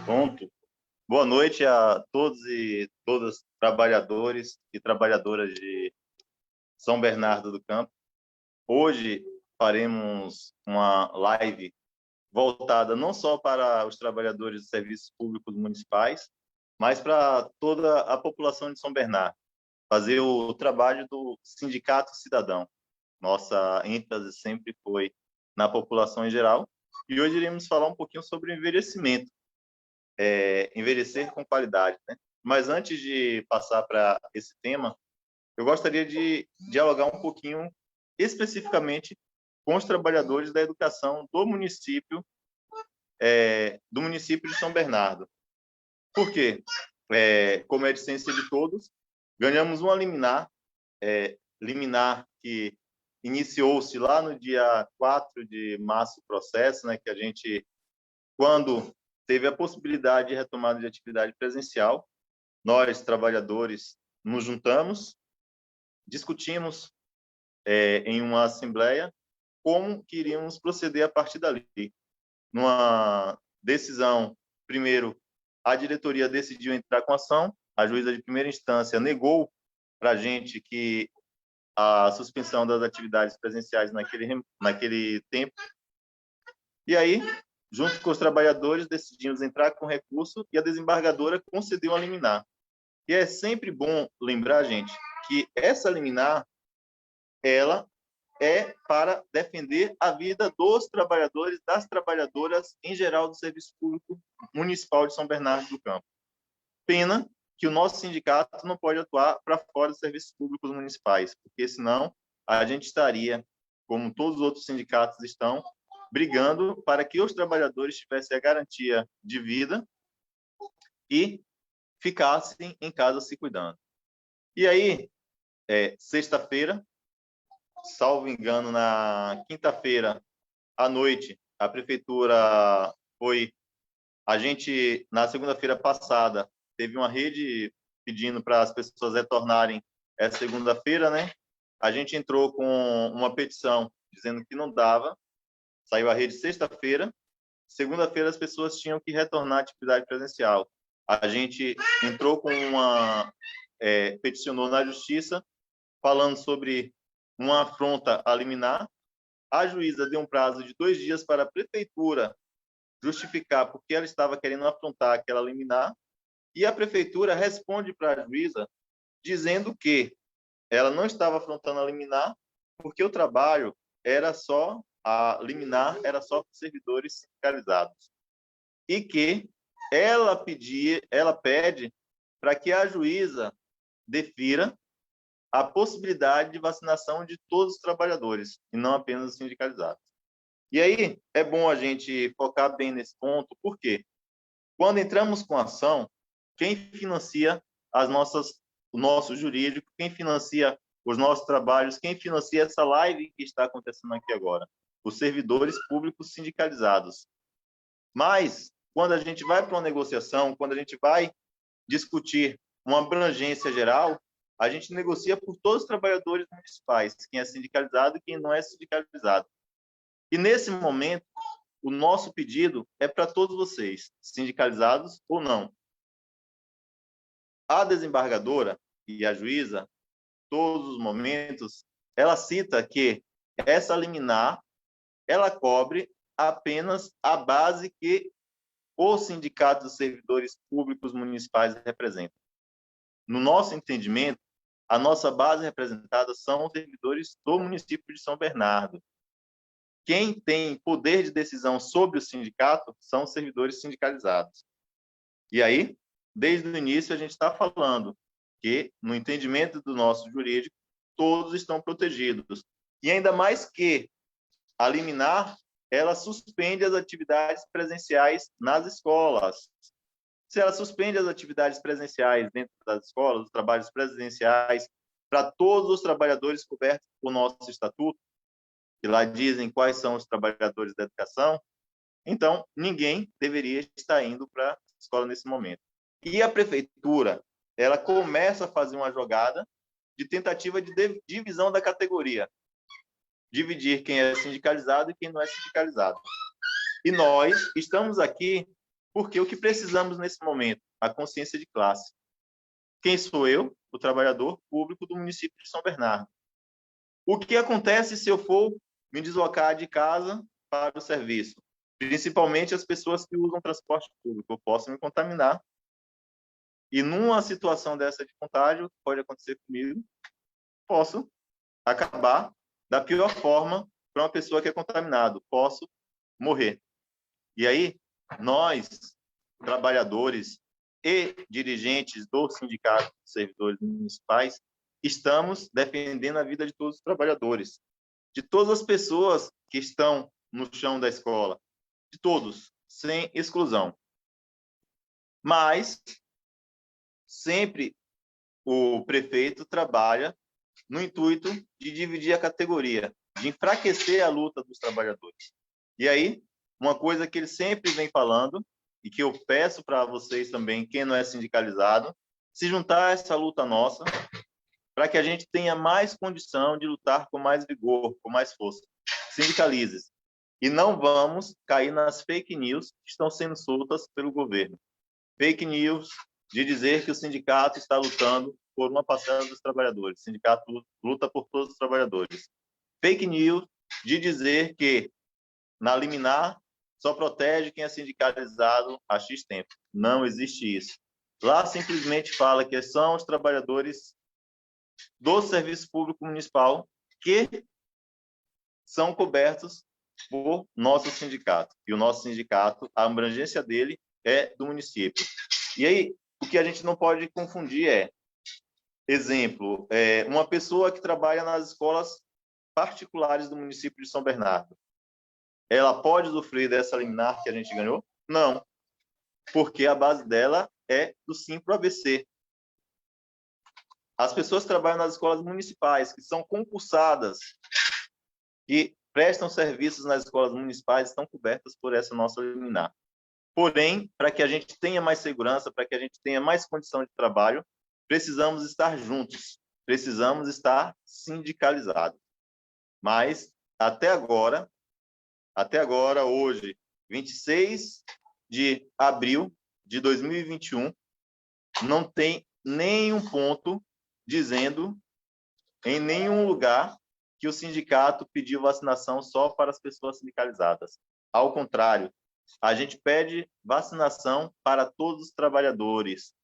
Pronto. Boa noite a todos e todas trabalhadores e trabalhadoras de São Bernardo do Campo. Hoje faremos uma live voltada não só para os trabalhadores de serviços públicos municipais, mas para toda a população de São Bernardo. Fazer o trabalho do Sindicato Cidadão. Nossa ênfase sempre foi na população em geral. E hoje iremos falar um pouquinho sobre o envelhecimento. Envelhecer com qualidade, né? Mas antes de passar para esse tema, eu gostaria de dialogar um pouquinho especificamente com os trabalhadores da educação do município de São Bernardo. Por quê? Como é de ciência de todos, ganhamos uma liminar que iniciou-se lá no dia 4 de março o processo, né, que a gente, quando teve a possibilidade de retomada de atividade presencial, nós, trabalhadores, nos juntamos, discutimos em uma assembleia como que iríamos proceder a partir dali. Numa decisão, primeiro, a diretoria decidiu entrar com ação, a juíza de primeira instância negou para a gente que a suspensão das atividades presenciais naquele tempo, e aí, junto com os trabalhadores, decidimos entrar com recurso e a desembargadora concedeu a liminar. E é sempre bom lembrar, gente, que essa liminar, ela é para defender a vida dos trabalhadores, das trabalhadoras, em geral, do Serviço Público Municipal de São Bernardo do Campo. Pena que o nosso sindicato não pode atuar para fora dos serviços públicos municipais, porque senão a gente estaria, como todos os outros sindicatos estão, brigando para que os trabalhadores tivessem a garantia de vida e ficassem em casa se cuidando. E aí, sexta-feira, salvo engano, na quinta-feira à noite, a prefeitura na segunda-feira passada, teve uma rede pedindo para as pessoas retornarem essa segunda-feira, né? A gente entrou com uma petição dizendo que não dava, saiu a rede sexta-feira, segunda-feira as pessoas tinham que retornar à atividade presencial. A gente entrou com peticionou na justiça, falando sobre uma afronta a liminar. A juíza deu um prazo de 2 dias para a prefeitura justificar porque ela estava querendo afrontar aquela liminar, e a prefeitura responde para a juíza dizendo que ela não estava afrontando a liminar porque o trabalho a liminar era só para servidores sindicalizados, e que ela pede para que a juíza defira a possibilidade de vacinação de todos os trabalhadores, e não apenas os sindicalizados. E aí, é bom a gente focar bem nesse ponto, porque quando entramos com ação, quem financia o nosso jurídico, quem financia os nossos trabalhos, quem financia essa live que está acontecendo aqui agora? Os servidores públicos sindicalizados. Mas, quando a gente vai para uma negociação, quando a gente vai discutir uma abrangência geral, a gente negocia por todos os trabalhadores municipais, quem é sindicalizado e quem não é sindicalizado. E, nesse momento, o nosso pedido é para todos vocês, sindicalizados ou não. A desembargadora e a juíza, todos os momentos, ela cita que essa liminar, ela cobre apenas a base que o Sindicato dos Servidores Públicos Municipais representa. no nosso entendimento, a nossa base representada são os servidores do município de São Bernardo. Quem tem poder de decisão sobre o sindicato são os servidores sindicalizados. E aí, desde o início, a gente está falando que, no entendimento do nosso jurídico, todos estão protegidos. E ainda mais que a liminar, ela suspende as atividades presenciais nas escolas. Se ela suspende as atividades presenciais dentro das escolas, os trabalhos presenciais, para todos os trabalhadores cobertos por nosso estatuto, que lá dizem quais são os trabalhadores da educação, então ninguém deveria estar indo para a escola nesse momento. E a prefeitura, ela começa a fazer uma jogada de tentativa de divisão da categoria, dividir quem é sindicalizado e quem não é sindicalizado. E nós estamos aqui porque o que precisamos nesse momento? A consciência de classe. Quem sou eu? O trabalhador público do município de São Bernardo. O que acontece se eu for me deslocar de casa para o serviço? Principalmente as pessoas que usam transporte público. Eu posso me contaminar. E numa situação dessa de contágio, o que pode acontecer comigo, posso acabar da pior forma para uma pessoa que é contaminado. Posso morrer. E aí, nós, trabalhadores e dirigentes do Sindicato de Servidores Municipais, estamos defendendo a vida de todos os trabalhadores, de todas as pessoas que estão no chão da escola, de todos, sem exclusão. Mas, sempre o prefeito trabalha no intuito de dividir a categoria, de enfraquecer a luta dos trabalhadores. E aí, uma coisa que ele sempre vem falando, e que eu peço para vocês também, quem não é sindicalizado, se juntar a essa luta nossa, para que a gente tenha mais condição de lutar com mais vigor, com mais força. Sindicalize-se. E não vamos cair nas fake news que estão sendo soltas pelo governo. Fake news de dizer que o sindicato está lutando por uma parcela dos trabalhadores. O sindicato luta por todos os trabalhadores. Fake news de dizer que na liminar só protege quem é sindicalizado há X tempo. Não existe isso. Lá simplesmente fala que são os trabalhadores do serviço público municipal que são cobertos por nosso sindicato. E o nosso sindicato, a abrangência dele é do município. E aí, o que a gente não pode confundir é, exemplo, uma pessoa que trabalha nas escolas particulares do município de São Bernardo. Ela pode sofrer dessa liminar que a gente ganhou? Não, porque a base dela é do Simpro-ABC. As pessoas que trabalham nas escolas municipais, que são concursadas, que prestam serviços nas escolas municipais, estão cobertas por essa nossa liminar. Porém, para que a gente tenha mais segurança, para que a gente tenha mais condição de trabalho, precisamos estar juntos, precisamos estar sindicalizados. Mas, até agora, hoje, 26 de abril de 2021, não tem nenhum ponto dizendo, em nenhum lugar, que o sindicato pediu vacinação só para as pessoas sindicalizadas. Ao contrário, a gente pede vacinação para todos os trabalhadores,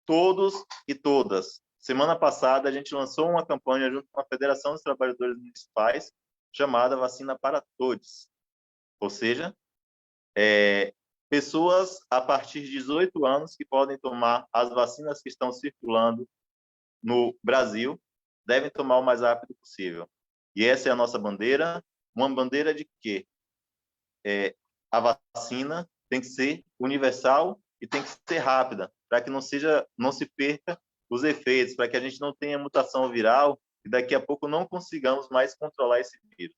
todos e todas. Semana passada, a gente lançou uma campanha junto com a Federação dos Trabalhadores Municipais, chamada Vacina para Todos. Ou seja, pessoas a partir de 18 anos que podem tomar as vacinas que estão circulando no Brasil, devem tomar o mais rápido possível. E essa é a nossa bandeira, uma bandeira de que a vacina tem que ser universal e tem que ser rápida, para que não se perca os efeitos, para que a gente não tenha mutação viral e daqui a pouco não consigamos mais controlar esse vírus.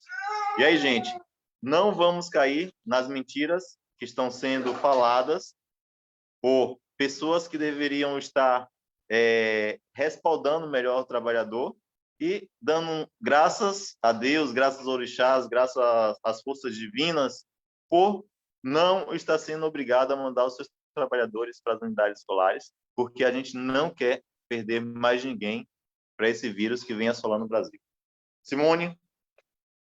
E aí, gente, não vamos cair nas mentiras que estão sendo faladas por pessoas que deveriam estar respaldando melhor o trabalhador e dando graças a Deus, graças aos orixás, graças às forças divinas, por não estar sendo obrigado a mandar os seus trabalhadores para as unidades escolares, porque a gente não quer perder mais ninguém para esse vírus que vem assolando o Brasil. Simone,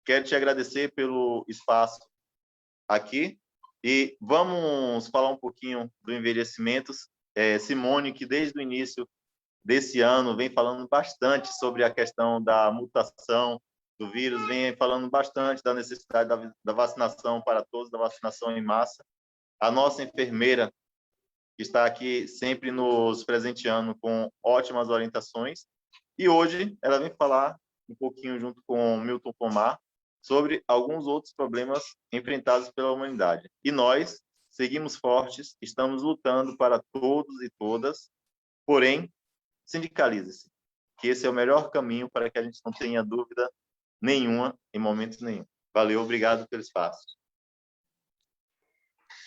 quero te agradecer pelo espaço aqui e vamos falar um pouquinho do envelhecimento. Simone, que desde o início desse ano vem falando bastante sobre a questão da mutação do vírus, vem falando bastante da necessidade da vacinação para todos, da vacinação em massa. A nossa enfermeira, que está aqui sempre nos presenteando com ótimas orientações, e hoje ela vem falar um pouquinho junto com Milton Pomar sobre alguns outros problemas enfrentados pela humanidade. E nós seguimos fortes, estamos lutando para todos e todas, porém, sindicalize-se, que esse é o melhor caminho para que a gente não tenha dúvida nenhuma em momento nenhum. Valeu, obrigado pelo espaço.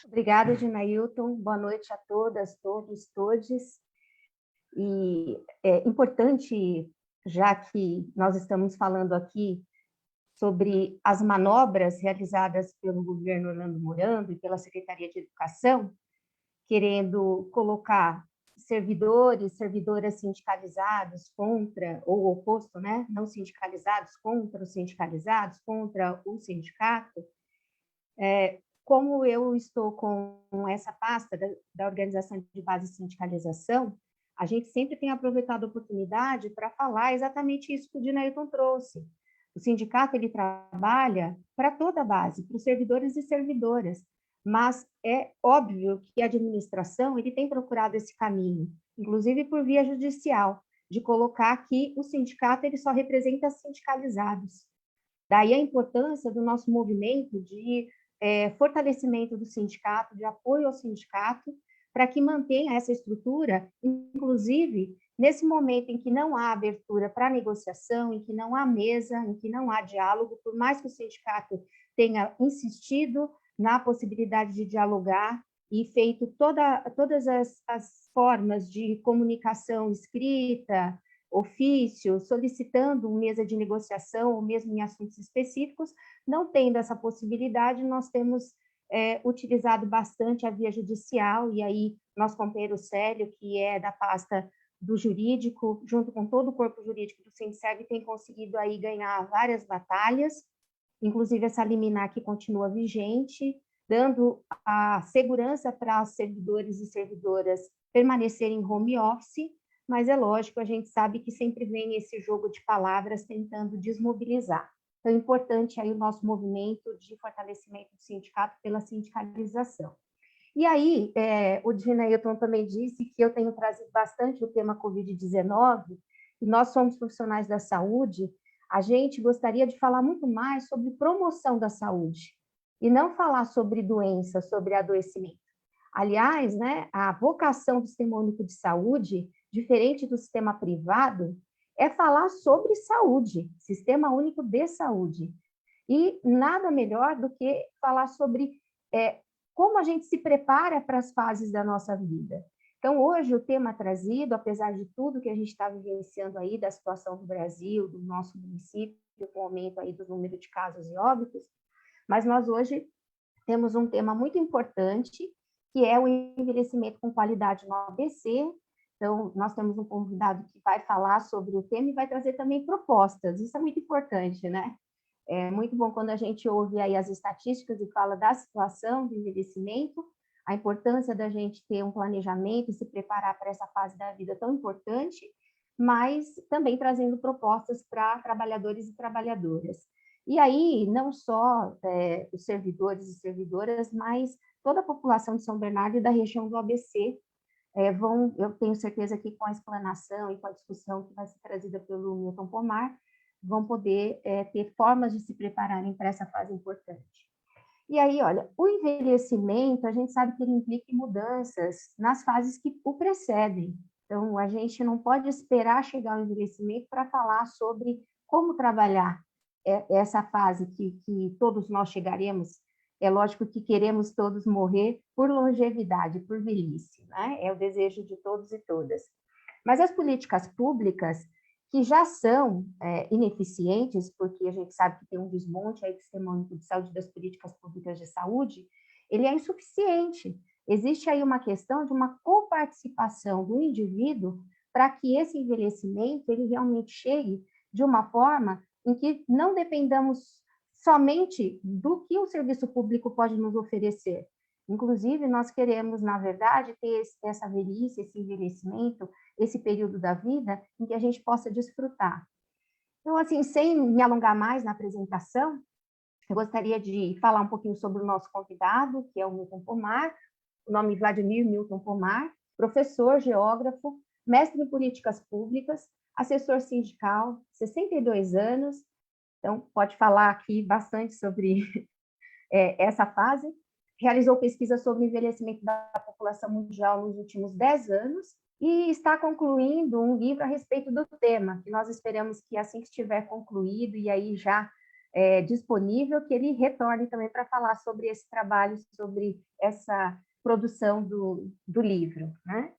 Obrigada, Ginailton. Boa noite a todas, todos, todes. E é importante, já que nós estamos falando aqui sobre as manobras realizadas pelo governo Orlando Morando e pela Secretaria de Educação, querendo colocar servidores, servidoras sindicalizados contra, ou o oposto, né? Não sindicalizados contra os sindicalizados, contra o sindicato. Como eu estou com essa pasta da Organização de Base e Sindicalização, a gente sempre tem aproveitado a oportunidade para falar exatamente isso que o Dinailton trouxe. O sindicato, ele trabalha para toda a base, para os servidores e servidoras, mas é óbvio que a administração ele tem procurado esse caminho, inclusive por via judicial, de colocar que o sindicato ele só representa sindicalizados. Daí a importância do nosso movimento de fortalecimento do sindicato, de apoio ao sindicato, para que mantenha essa estrutura, inclusive nesse momento em que não há abertura para negociação, em que não há mesa, em que não há diálogo, por mais que o sindicato tenha insistido na possibilidade de dialogar e feito todas as formas de comunicação escrita, ofício, solicitando mesa de negociação, ou mesmo em assuntos específicos, não tendo essa possibilidade, nós temos utilizado bastante a via judicial, e aí nosso companheiro Célio, que é da pasta do jurídico, junto com todo o corpo jurídico do Sindserv, tem conseguido aí ganhar várias batalhas, inclusive essa liminar que continua vigente, dando a segurança para os servidores e servidoras permanecerem em home office, mas é lógico, a gente sabe que sempre vem esse jogo de palavras tentando desmobilizar. Então, é importante aí o nosso movimento de fortalecimento do sindicato pela sindicalização. E aí, o Dinailton também disse que eu tenho trazido bastante o tema Covid-19, e nós somos profissionais da saúde, a gente gostaria de falar muito mais sobre promoção da saúde, e não falar sobre doença, sobre adoecimento. Aliás, né, a vocação do Sistema Único de Saúde, diferente do sistema privado, é falar sobre saúde, Sistema Único de Saúde. E nada melhor do que falar sobre como a gente se prepara para as fases da nossa vida. Então, hoje, o tema trazido, apesar de tudo que a gente está vivenciando aí, da situação do Brasil, do nosso município, com o aumento aí do número de casos e óbitos, mas nós hoje temos um tema muito importante, que é o envelhecimento com qualidade no ABC. Então, nós temos um convidado que vai falar sobre o tema e vai trazer também propostas. Isso é muito importante, né? É muito bom quando a gente ouve aí as estatísticas e fala da situação do envelhecimento, a importância da gente ter um planejamento e se preparar para essa fase da vida tão importante, mas também trazendo propostas para trabalhadores e trabalhadoras. E aí, não só os servidores e servidoras, mas toda a população de São Bernardo e da região do ABC eu tenho certeza que com a explanação e com a discussão que vai ser trazida pelo Milton Pomar, vão poder ter formas de se prepararem para essa fase importante. E aí, olha, o envelhecimento, a gente sabe que ele implica mudanças nas fases que o precedem. Então, a gente não pode esperar chegar ao envelhecimento para falar sobre como trabalhar essa fase que todos nós chegaremos. É lógico que queremos todos morrer por longevidade, por velhice, né? É o desejo de todos e todas. Mas as políticas públicas, que já são ineficientes, porque a gente sabe que tem um desmonte aí do Sistema Único de Saúde, das políticas públicas de saúde, ele é insuficiente. Existe aí uma questão de uma coparticipação do indivíduo para que esse envelhecimento ele realmente chegue de uma forma em que não dependamos somente do que o serviço público pode nos oferecer. Inclusive, nós queremos, na verdade, ter essa velhice, esse envelhecimento esse período da vida em que a gente possa desfrutar. Então, assim, sem me alongar mais na apresentação, eu gostaria de falar um pouquinho sobre o nosso convidado, que é o Milton Pomar, o nome Vladimir Milton Pomar, professor, geógrafo, mestre em políticas públicas, assessor sindical, 62 anos, então pode falar aqui bastante sobre essa fase. Realizou pesquisa sobre o envelhecimento da população mundial nos últimos 10 anos e está concluindo um livro a respeito do tema, que nós esperamos que assim que estiver concluído e aí já disponível, que ele retorne também para falar sobre esse trabalho, sobre essa produção do livro, né?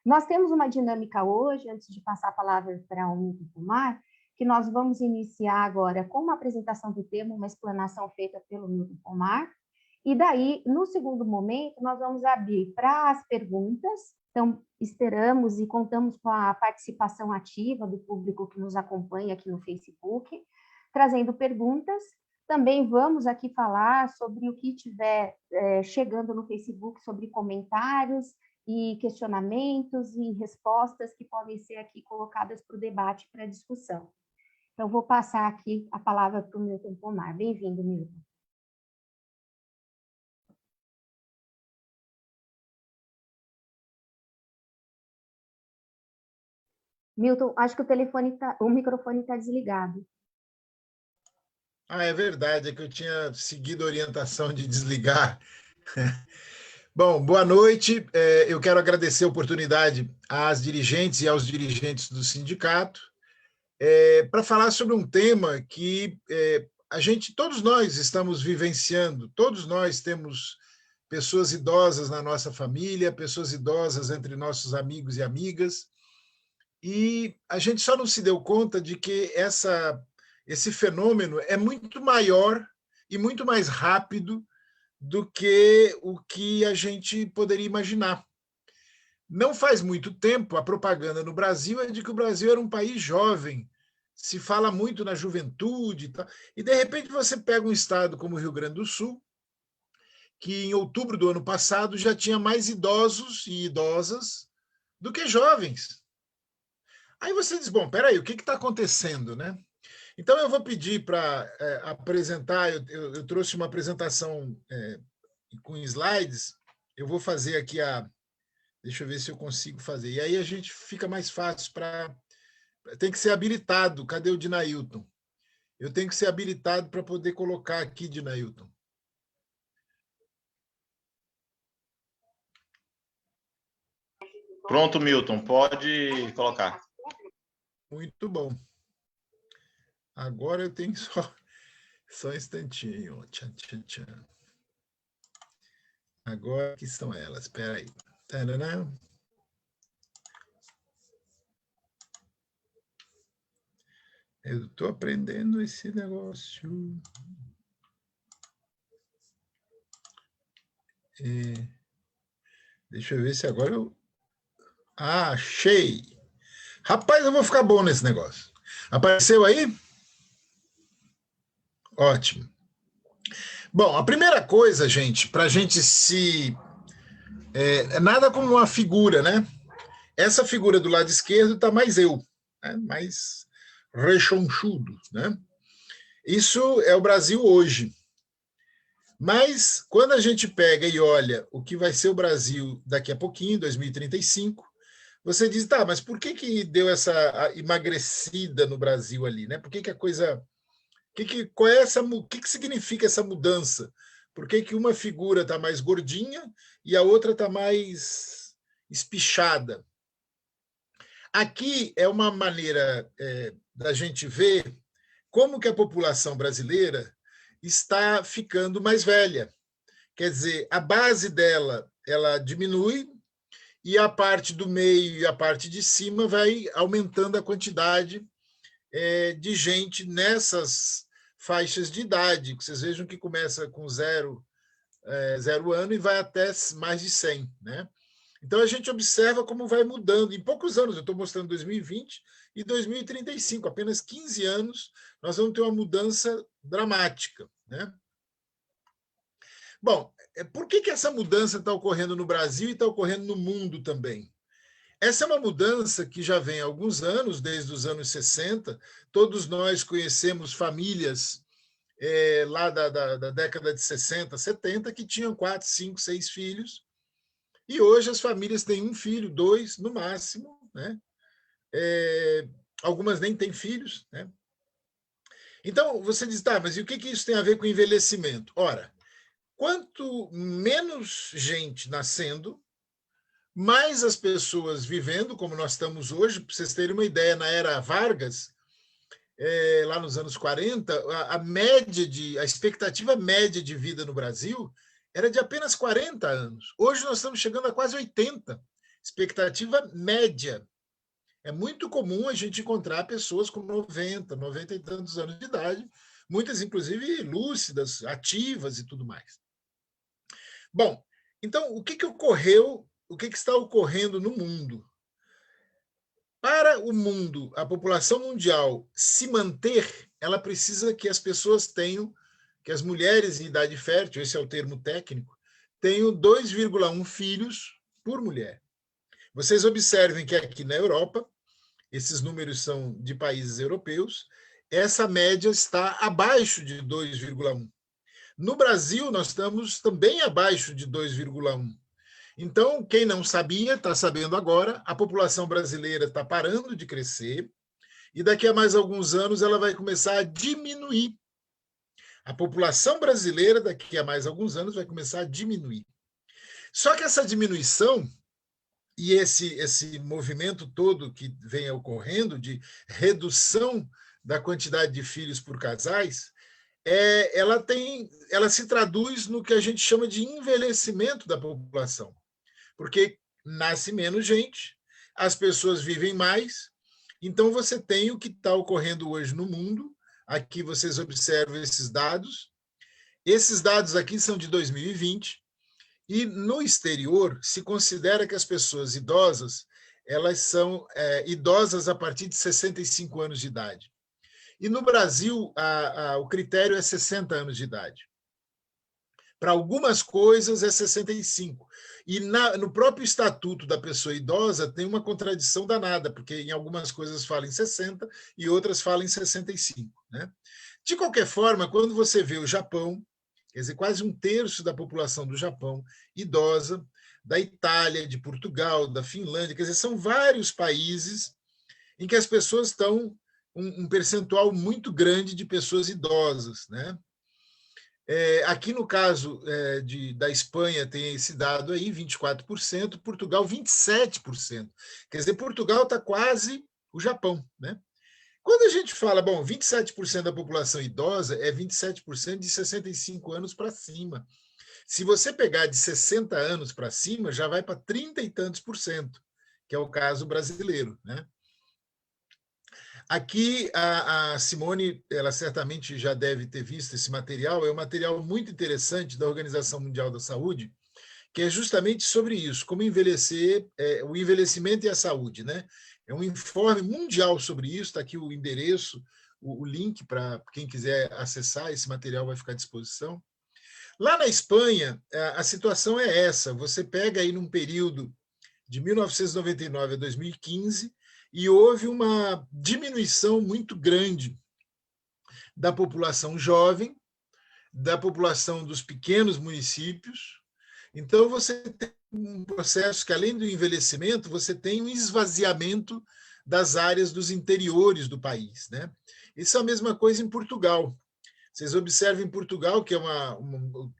Nós temos uma dinâmica hoje, antes de passar a palavra para o Milton Pomar, que nós vamos iniciar agora com uma apresentação do tema, uma explanação feita pelo Milton Pomar, e daí, no segundo momento, nós vamos abrir para as perguntas. Então, esperamos e contamos com a participação ativa do público que nos acompanha aqui no Facebook, trazendo perguntas. Também vamos aqui falar sobre o que estiver chegando no Facebook, sobre comentários e questionamentos e respostas que podem ser aqui colocadas para o debate, para a discussão. Então, vou passar aqui a palavra para o Milton Pomar. Bem-vindo, Milton. Milton, acho que o microfone está desligado. É verdade, é que eu tinha seguido a orientação de desligar. Bom, boa noite. Eu quero agradecer a oportunidade às dirigentes e aos dirigentes do sindicato para falar sobre um tema que todos nós estamos vivenciando, todos nós temos pessoas idosas na nossa família, pessoas idosas entre nossos amigos e amigas, e a gente só não se deu conta de que esse fenômeno é muito maior e muito mais rápido do que o que a gente poderia imaginar. Não faz muito tempo, a propaganda no Brasil é de que o Brasil era um país jovem, se fala muito na juventude, e de repente você pega um estado como o Rio Grande do Sul, que em outubro do ano passado já tinha mais idosos e idosas do que jovens. Aí você diz, bom, peraí, o que está acontecendo, né? Então, eu vou pedir para apresentar, eu trouxe uma apresentação com slides, eu vou fazer aqui deixa eu ver se eu consigo fazer, e aí a gente fica mais fácil tem que ser habilitado, cadê o Dinailton? Eu tenho que ser habilitado para poder colocar aqui, Dinailton. Pronto, Milton, pode colocar. Muito bom. Agora eu tenho só um instantinho. Tchan, tchan, tchan. Agora que estão elas. Espera aí. Taraná. Eu estou aprendendo esse negócio. Deixa eu ver se agora eu... achei! Rapaz, eu vou ficar bom nesse negócio. Apareceu aí? Ótimo. Bom, a primeira coisa, gente, para a gente nada como uma figura, né? Essa figura do lado esquerdo está mais eu, né? Mais rechonchudo, né? Isso é o Brasil hoje. Mas, quando a gente pega e olha o que vai ser o Brasil daqui a pouquinho, 2035, você diz, tá, mas por que deu essa emagrecida no Brasil ali, né? Por que a coisa... O que significa essa mudança? Por que uma figura está mais gordinha e a outra está mais espichada? Aqui é uma maneira da gente ver como que a população brasileira está ficando mais velha. Quer dizer, a base dela ela diminui e a parte do meio e a parte de cima vai aumentando a quantidade de gente nessas faixas de idade, que vocês vejam que começa com 0 ano e vai até mais de 100, né? Então, a gente observa como vai mudando. Em poucos anos, eu estou mostrando 2020 e 2035, apenas 15 anos, nós vamos ter uma mudança dramática, né? Bom, por que essa mudança está ocorrendo no Brasil e está ocorrendo no mundo também? Essa é uma mudança que já vem há alguns anos, desde os anos 60. Todos nós conhecemos famílias lá da década de 60, 70, que tinham 4, 5, 6 filhos. E hoje as famílias têm um filho, 2 no máximo, né? Algumas nem têm filhos, né? Então, você diz, tá, mas e o que isso tem a ver com envelhecimento? Ora, quanto menos gente nascendo, mais as pessoas vivendo, como nós estamos hoje. Para vocês terem uma ideia, na era Vargas, lá nos anos 40, a expectativa média de vida no Brasil era de apenas 40 anos. Hoje nós estamos chegando a quase 80. Expectativa média. É muito comum a gente encontrar pessoas com 90, 90 e tantos anos de idade, muitas, inclusive, lúcidas, ativas e tudo mais. Bom, então, o que ocorreu, o que está ocorrendo no mundo? Para o mundo, a população mundial se manter, ela precisa que as pessoas tenham, que as mulheres em idade fértil, esse é o termo técnico, tenham 2,1 filhos por mulher. Vocês observem que aqui na Europa, esses números são de países europeus, essa média está abaixo de 2,1. No Brasil, nós estamos também abaixo de 2,1. Então, quem não sabia, está sabendo agora, a população brasileira está parando de crescer e daqui a mais alguns anos ela vai começar a diminuir. A população brasileira, daqui a mais alguns anos, vai começar a diminuir. Só que essa diminuição e esse movimento todo que vem ocorrendo de redução da quantidade de filhos por casais, ela se traduz no que a gente chama de envelhecimento da população. Porque nasce menos gente, as pessoas vivem mais, então você tem o que está ocorrendo hoje no mundo. Aqui vocês observam esses dados. Esses dados aqui são de 2020, e no exterior se considera que as pessoas idosas, elas são idosas a partir de 65 anos de idade. E no Brasil, o critério é 60 anos de idade. Para algumas coisas é 65. E no próprio estatuto da pessoa idosa tem uma contradição danada, porque em algumas coisas fala em 60 e outras falam em 65. Né? De qualquer forma, quando você vê o Japão, quer dizer, quase 1/3 da população do Japão idosa, da Itália, de Portugal, da Finlândia, quer dizer, são vários países em que as pessoas estão um percentual muito grande de pessoas idosas, né? Aqui no caso da Espanha tem esse dado aí, 24%, Portugal 27%. Quer dizer, Portugal está quase o Japão, né? Quando a gente fala, 27% da população idosa é 27% de 65 anos para cima. Se você pegar de 60 anos para cima, já vai para 30 e tantos por cento, que é o caso brasileiro, né? Aqui, a Simone, ela certamente já deve ter visto esse material, é um material muito interessante da Organização Mundial da Saúde, que é justamente sobre isso, como envelhecer, o envelhecimento e a saúde, né? É um informe mundial sobre isso, está aqui o endereço, o link para quem quiser acessar, esse material vai ficar à disposição. Lá na Espanha, a situação é essa, você pega aí num período de 1999 a 2015, e houve uma diminuição muito grande da população jovem, da população dos pequenos municípios. Então, você tem um processo que, além do envelhecimento, você tem um esvaziamento das áreas dos interiores do país, né? Isso é a mesma coisa em Portugal. Vocês observam em Portugal, que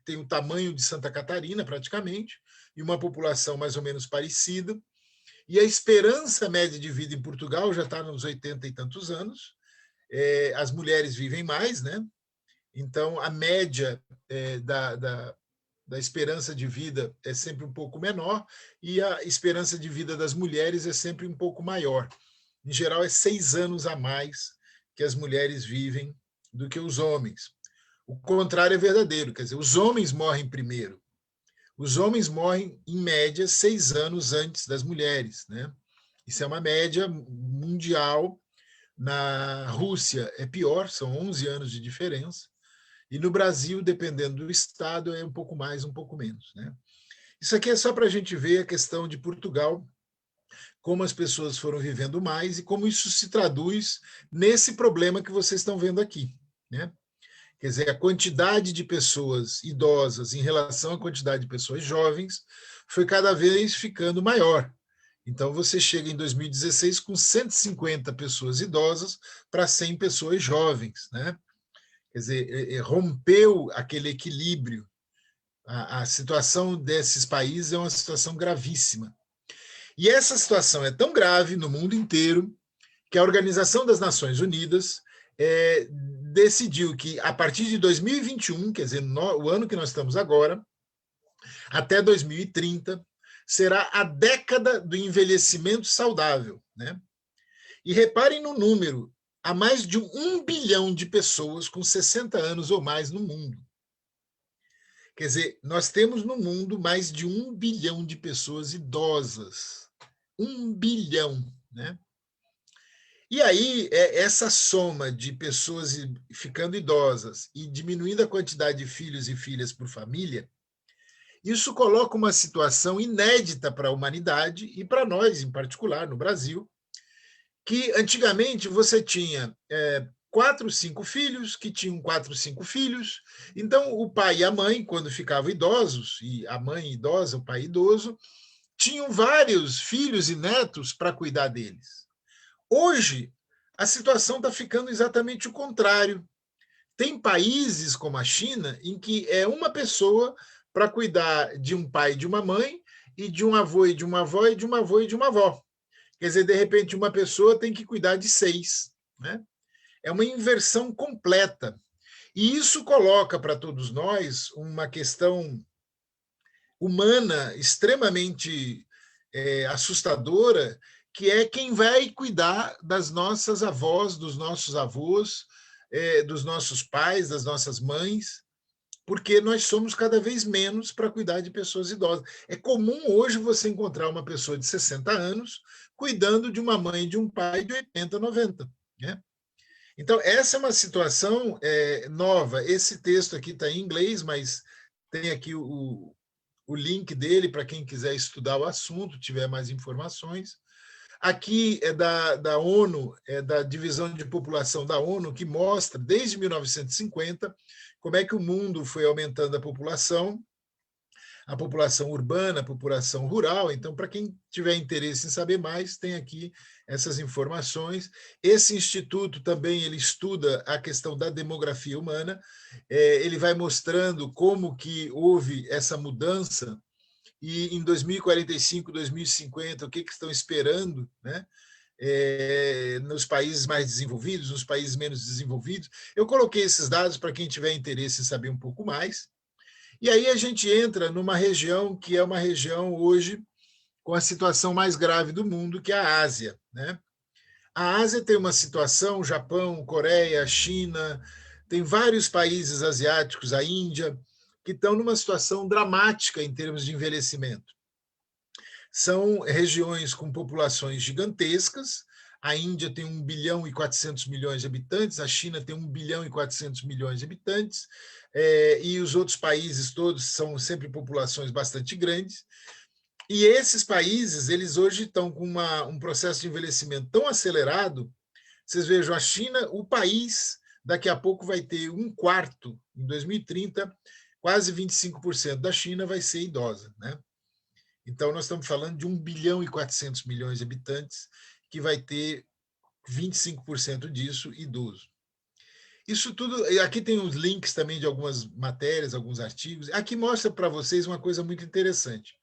tem o tamanho de Santa Catarina, praticamente, e uma população mais ou menos parecida. E a esperança média de vida em Portugal já está nos 80 e tantos anos. As mulheres vivem mais, né? Então, a média da esperança de vida é sempre um pouco menor e a esperança de vida das mulheres é sempre um pouco maior. Em geral, é 6 anos a mais que as mulheres vivem do que os homens. O contrário é verdadeiro, quer dizer, os homens morrem primeiro. Os homens morrem, em média, 6 anos antes das mulheres, né? Isso é uma média mundial. Na Rússia é pior, são 11 anos de diferença. E no Brasil, dependendo do estado, é um pouco mais, um pouco menos, né? Isso aqui é só para a gente ver a questão de Portugal, como as pessoas foram vivendo mais e como isso se traduz nesse problema que vocês estão vendo aqui, né? Quer dizer, a quantidade de pessoas idosas em relação à quantidade de pessoas jovens foi cada vez ficando maior. Então, você chega em 2016 com 150 pessoas idosas para 100 pessoas jovens, né? Quer dizer, rompeu aquele equilíbrio. A situação desses países é uma situação gravíssima. E essa situação é tão grave no mundo inteiro que a Organização das Nações Unidas decidiu que, a partir de 2021, quer dizer, o ano que nós estamos agora, até 2030, será a década do envelhecimento saudável, né? E reparem no número, há mais de 1 bilhão de pessoas com 60 anos ou mais no mundo. Quer dizer, nós temos no mundo mais de 1 bilhão de pessoas idosas. 1 bilhão, né? E aí, essa soma de pessoas ficando idosas e diminuindo a quantidade de filhos e filhas por família, isso coloca uma situação inédita para a humanidade e para nós, em particular, no Brasil, que antigamente você tinha 4, 5 filhos, que tinham 4, 5 filhos. Então, o pai e a mãe, quando ficavam idosos, e a mãe idosa, o pai idoso, tinham vários filhos e netos para cuidar deles. Hoje, a situação está ficando exatamente o contrário. Tem países como a China, em que é uma pessoa para cuidar de um pai e de uma mãe, e de um avô e de uma avó, e de um avô e de uma avó. Quer dizer, de repente, uma pessoa tem que cuidar de 6, né? É uma inversão completa. E isso coloca para todos nós uma questão humana extremamente assustadora, que é quem vai cuidar das nossas avós, dos nossos avós, dos nossos pais, das nossas mães, porque nós somos cada vez menos para cuidar de pessoas idosas. É comum hoje você encontrar uma pessoa de 60 anos cuidando de uma mãe e de um pai de 80, 90, né? Então, essa é uma situação nova. Esse texto aqui está em inglês, mas tem aqui o link dele para quem quiser estudar o assunto, tiver mais informações. Aqui é da ONU, é da Divisão de População da ONU, que mostra, desde 1950, como é que o mundo foi aumentando a população urbana, a população rural. Então, para quem tiver interesse em saber mais, tem aqui essas informações. Esse instituto também ele estuda a questão da demografia humana, ele vai mostrando como que houve essa mudança e em 2045, 2050, o que estão esperando, né? Nos países mais desenvolvidos, nos países menos desenvolvidos. Eu coloquei esses dados para quem tiver interesse em saber um pouco mais. E aí a gente entra numa região que é uma região hoje com a situação mais grave do mundo, que é a Ásia, né? A Ásia tem uma situação, Japão, Coreia, China, tem vários países asiáticos, a Índia, que estão numa situação dramática em termos de envelhecimento. São regiões com populações gigantescas. A Índia tem 1 bilhão e 400 milhões de habitantes, a China tem 1 bilhão e 400 milhões de habitantes, e os outros países todos são sempre populações bastante grandes. E esses países, eles hoje estão com um processo de envelhecimento tão acelerado. Vocês vejam, a China, o país, daqui a pouco vai ter 1/4, em 2030, quase 25% da China vai ser idosa, né? Então, nós estamos falando de 1 bilhão e 400 milhões de habitantes, que vai ter 25% disso idoso. Isso tudo, aqui tem os links também de algumas matérias, alguns artigos. Aqui mostra para vocês uma coisa muito interessante.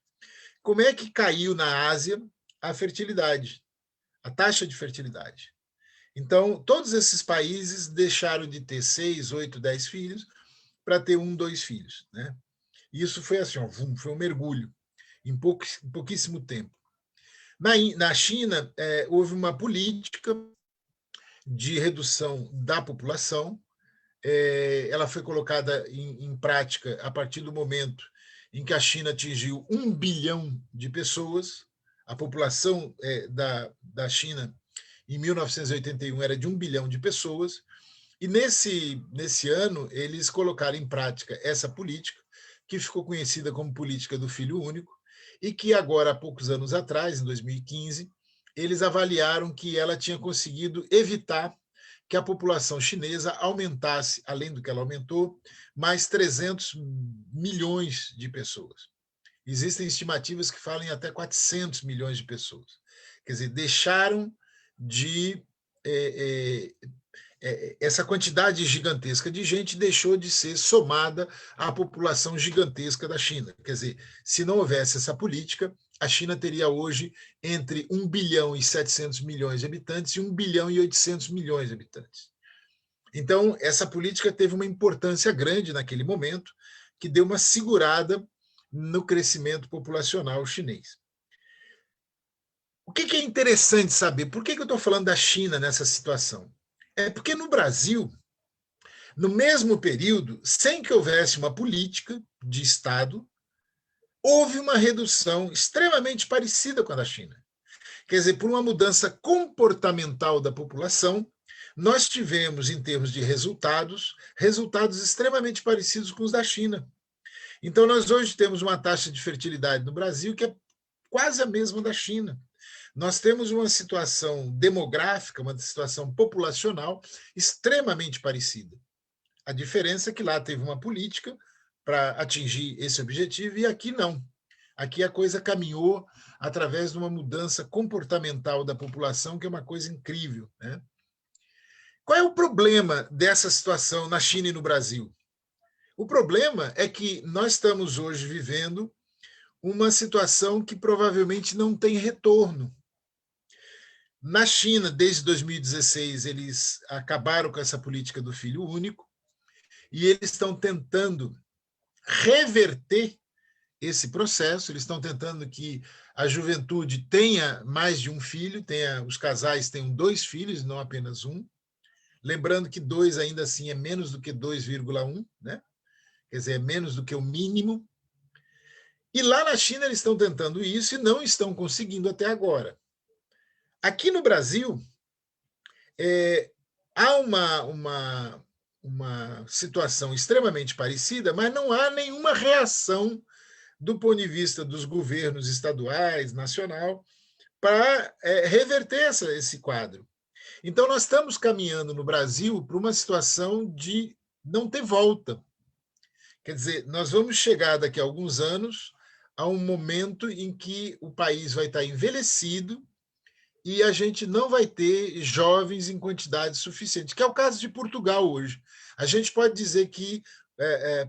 Como é que caiu na Ásia a fertilidade, a taxa de fertilidade? Então, todos esses países deixaram de ter 6, 8, 10 filhos para ter 1, 2 filhos, né? Isso foi assim, foi um mergulho em pouquíssimo tempo. Na China, houve uma política de redução da população. Ela foi colocada em prática a partir do momento em que a China atingiu 1 bilhão de pessoas. A população da China, em 1981, era de 1 bilhão de pessoas. E nesse ano, eles colocaram em prática essa política, que ficou conhecida como política do filho único, e que agora, há poucos anos atrás, em 2015, eles avaliaram que ela tinha conseguido evitar que a população chinesa aumentasse, além do que ela aumentou, mais 300 milhões de pessoas. Existem estimativas que falam em até 400 milhões de pessoas. Quer dizer, deixaram de... essa quantidade gigantesca de gente deixou de ser somada à população gigantesca da China. Quer dizer, se não houvesse essa política, a China teria hoje entre 1 bilhão e 700 milhões de habitantes e 1 bilhão e 800 milhões de habitantes. Então, essa política teve uma importância grande naquele momento, que deu uma segurada no crescimento populacional chinês. O que é interessante saber? Por que eu estou falando da China nessa situação? É porque no Brasil, no mesmo período, sem que houvesse uma política de Estado, houve uma redução extremamente parecida com a da China. Quer dizer, por uma mudança comportamental da população, nós tivemos, em termos de resultados extremamente parecidos com os da China. Então, nós hoje temos uma taxa de fertilidade no Brasil que é quase a mesma da China. Nós temos uma situação demográfica, uma situação populacional extremamente parecida. A diferença é que lá teve uma política para atingir esse objetivo e aqui não. Aqui a coisa caminhou através de uma mudança comportamental da população, que é uma coisa incrível, né? Qual é o problema dessa situação na China e no Brasil? O problema é que nós estamos hoje vivendo uma situação que provavelmente não tem retorno. Na China, desde 2016, eles acabaram com essa política do filho único e eles estão tentando reverter esse processo, eles estão tentando que a juventude tenha mais de um filho, os casais tenham 2 filhos, não apenas um. Lembrando que 2 ainda assim é menos do que 2,1, né? Quer dizer, é menos do que o mínimo. E lá na China eles estão tentando isso e não estão conseguindo até agora. Aqui no Brasil, há uma situação extremamente parecida, mas não há nenhuma reação do ponto de vista dos governos estaduais, nacional, para reverter esse quadro. Então, nós estamos caminhando no Brasil para uma situação de não ter volta. Quer dizer, nós vamos chegar daqui a alguns anos a um momento em que o país vai estar envelhecido e a gente não vai ter jovens em quantidade suficiente, que é o caso de Portugal hoje. A gente pode dizer que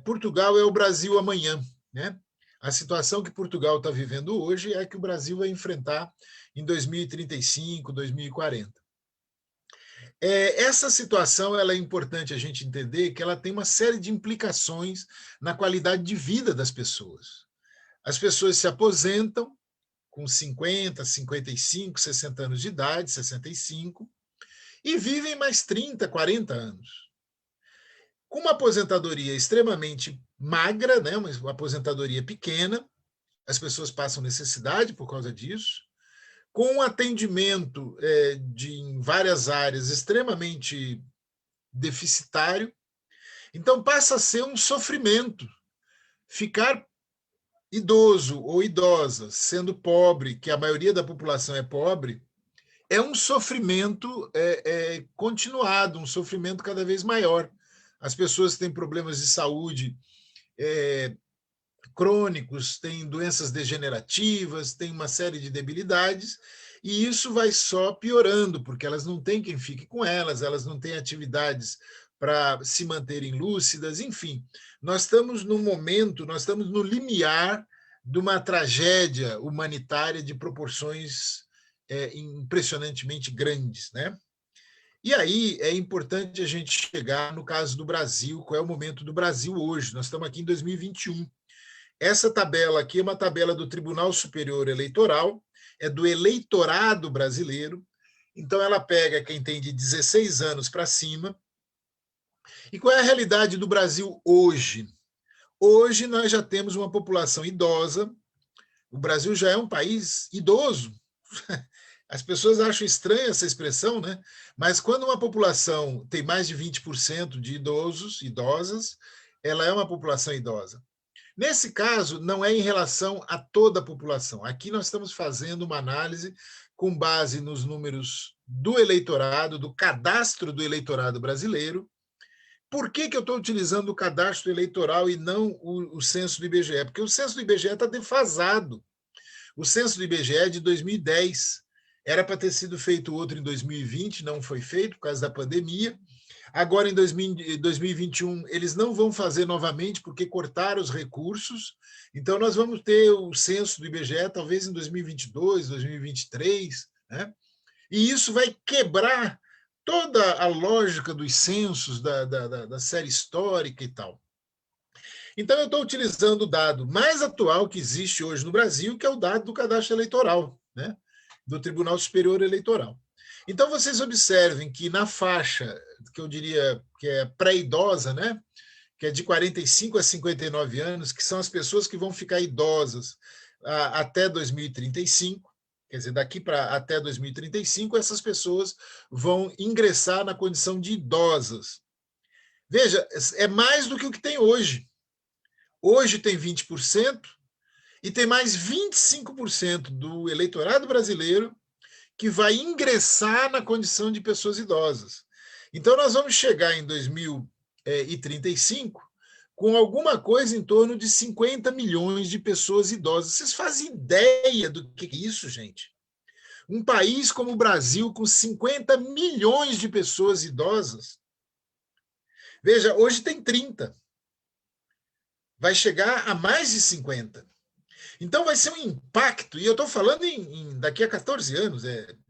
Portugal é o Brasil amanhã, né? A situação que Portugal está vivendo hoje é que o Brasil vai enfrentar em 2035, 2040. Essa situação ela é importante a gente entender que ela tem uma série de implicações na qualidade de vida das pessoas. As pessoas se aposentam com 50, 55, 60 anos de idade, 65, e vivem mais 30, 40 anos. Com uma aposentadoria extremamente magra, né, uma aposentadoria pequena, as pessoas passam necessidade por causa disso, com um atendimento em várias áreas extremamente deficitário. Então, passa a ser um sofrimento. Ficar idoso ou idosa, sendo pobre, que a maioria da população é pobre, é um sofrimento continuado, um sofrimento cada vez maior. As pessoas têm problemas de saúde crônicos, têm doenças degenerativas, têm uma série de debilidades, e isso vai só piorando, porque elas não têm quem fique com elas não têm atividades para se manterem lúcidas, enfim. Nós estamos no momento, nós estamos no limiar de uma tragédia humanitária de proporções impressionantemente grandes, né? E aí é importante a gente chegar no caso do Brasil, qual é o momento do Brasil hoje. Nós estamos aqui em 2021. Essa tabela aqui é uma tabela do Tribunal Superior Eleitoral, é do eleitorado brasileiro, então ela pega quem tem de 16 anos para cima. E qual é a realidade do Brasil hoje? Hoje nós já temos uma população idosa, o Brasil já é um país idoso. As pessoas acham estranha essa expressão, né? Mas quando uma população tem mais de 20% de idosas, ela é uma população idosa. Nesse caso, não é em relação a toda a população. Aqui nós estamos fazendo uma análise com base nos números do eleitorado, do cadastro do eleitorado brasileiro. Por que eu estou utilizando o cadastro eleitoral e não o censo do IBGE? Porque o censo do IBGE está defasado. O censo do IBGE é de 2010. Era para ter sido feito outro em 2020, não foi feito por causa da pandemia. Agora, em 2021, eles não vão fazer novamente porque cortaram os recursos. Então, nós vamos ter o censo do IBGE talvez em 2022, 2023, né? E isso vai quebrar toda a lógica dos censos, da série histórica e tal. Então, eu estou utilizando o dado mais atual que existe hoje no Brasil, que é o dado do cadastro eleitoral, né? Do Tribunal Superior Eleitoral. Então, vocês observem que na faixa, que eu diria que é pré-idosa, né? Que é de 45 a 59 anos, que são as pessoas que vão ficar idosas até 2035, quer dizer, daqui para até 2035, essas pessoas vão ingressar na condição de idosas. Veja, é mais do que o que tem hoje. Hoje tem 20% e tem mais 25% do eleitorado brasileiro que vai ingressar na condição de pessoas idosas. Então, nós vamos chegar em 2035 com alguma coisa em torno de 50 milhões de pessoas idosas. Vocês fazem ideia do que é isso, gente? Um país como o Brasil, com 50 milhões de pessoas idosas. Veja, hoje tem 30. Vai chegar a mais de 50. Então vai ser um impacto, e eu estou falando daqui a 14 anos,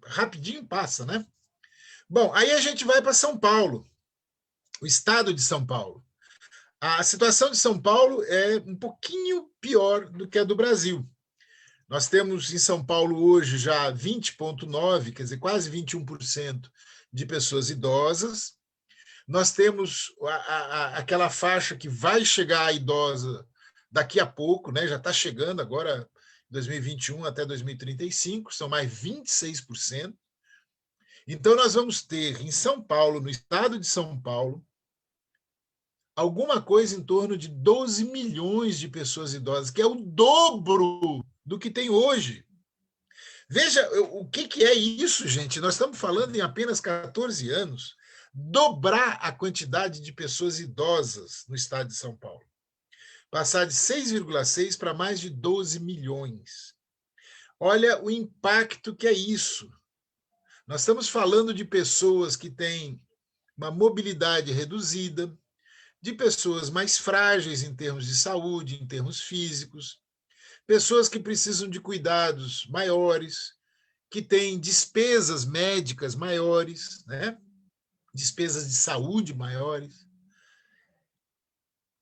rapidinho passa, né? Bom, aí a gente vai para São Paulo, o estado de São Paulo. A situação de São Paulo é um pouquinho pior do que a do Brasil. Nós temos em São Paulo hoje já 20,9%, quer dizer, quase 21% de pessoas idosas. Nós temos aquela faixa que vai chegar à idosa daqui a pouco, né? Já está chegando agora, 2021 até 2035, são mais 26%. Então, nós vamos ter em São Paulo, no estado de São Paulo, alguma coisa em torno de 12 milhões de pessoas idosas, que é o dobro do que tem hoje. Veja o que é isso, gente. Nós estamos falando em apenas 14 anos, dobrar a quantidade de pessoas idosas no estado de São Paulo. Passar de 6,6 para mais de 12 milhões. Olha o impacto que é isso. Nós estamos falando de pessoas que têm uma mobilidade reduzida, de pessoas mais frágeis em termos de saúde, em termos físicos, pessoas que precisam de cuidados maiores, que têm despesas médicas maiores, né? Despesas de saúde maiores.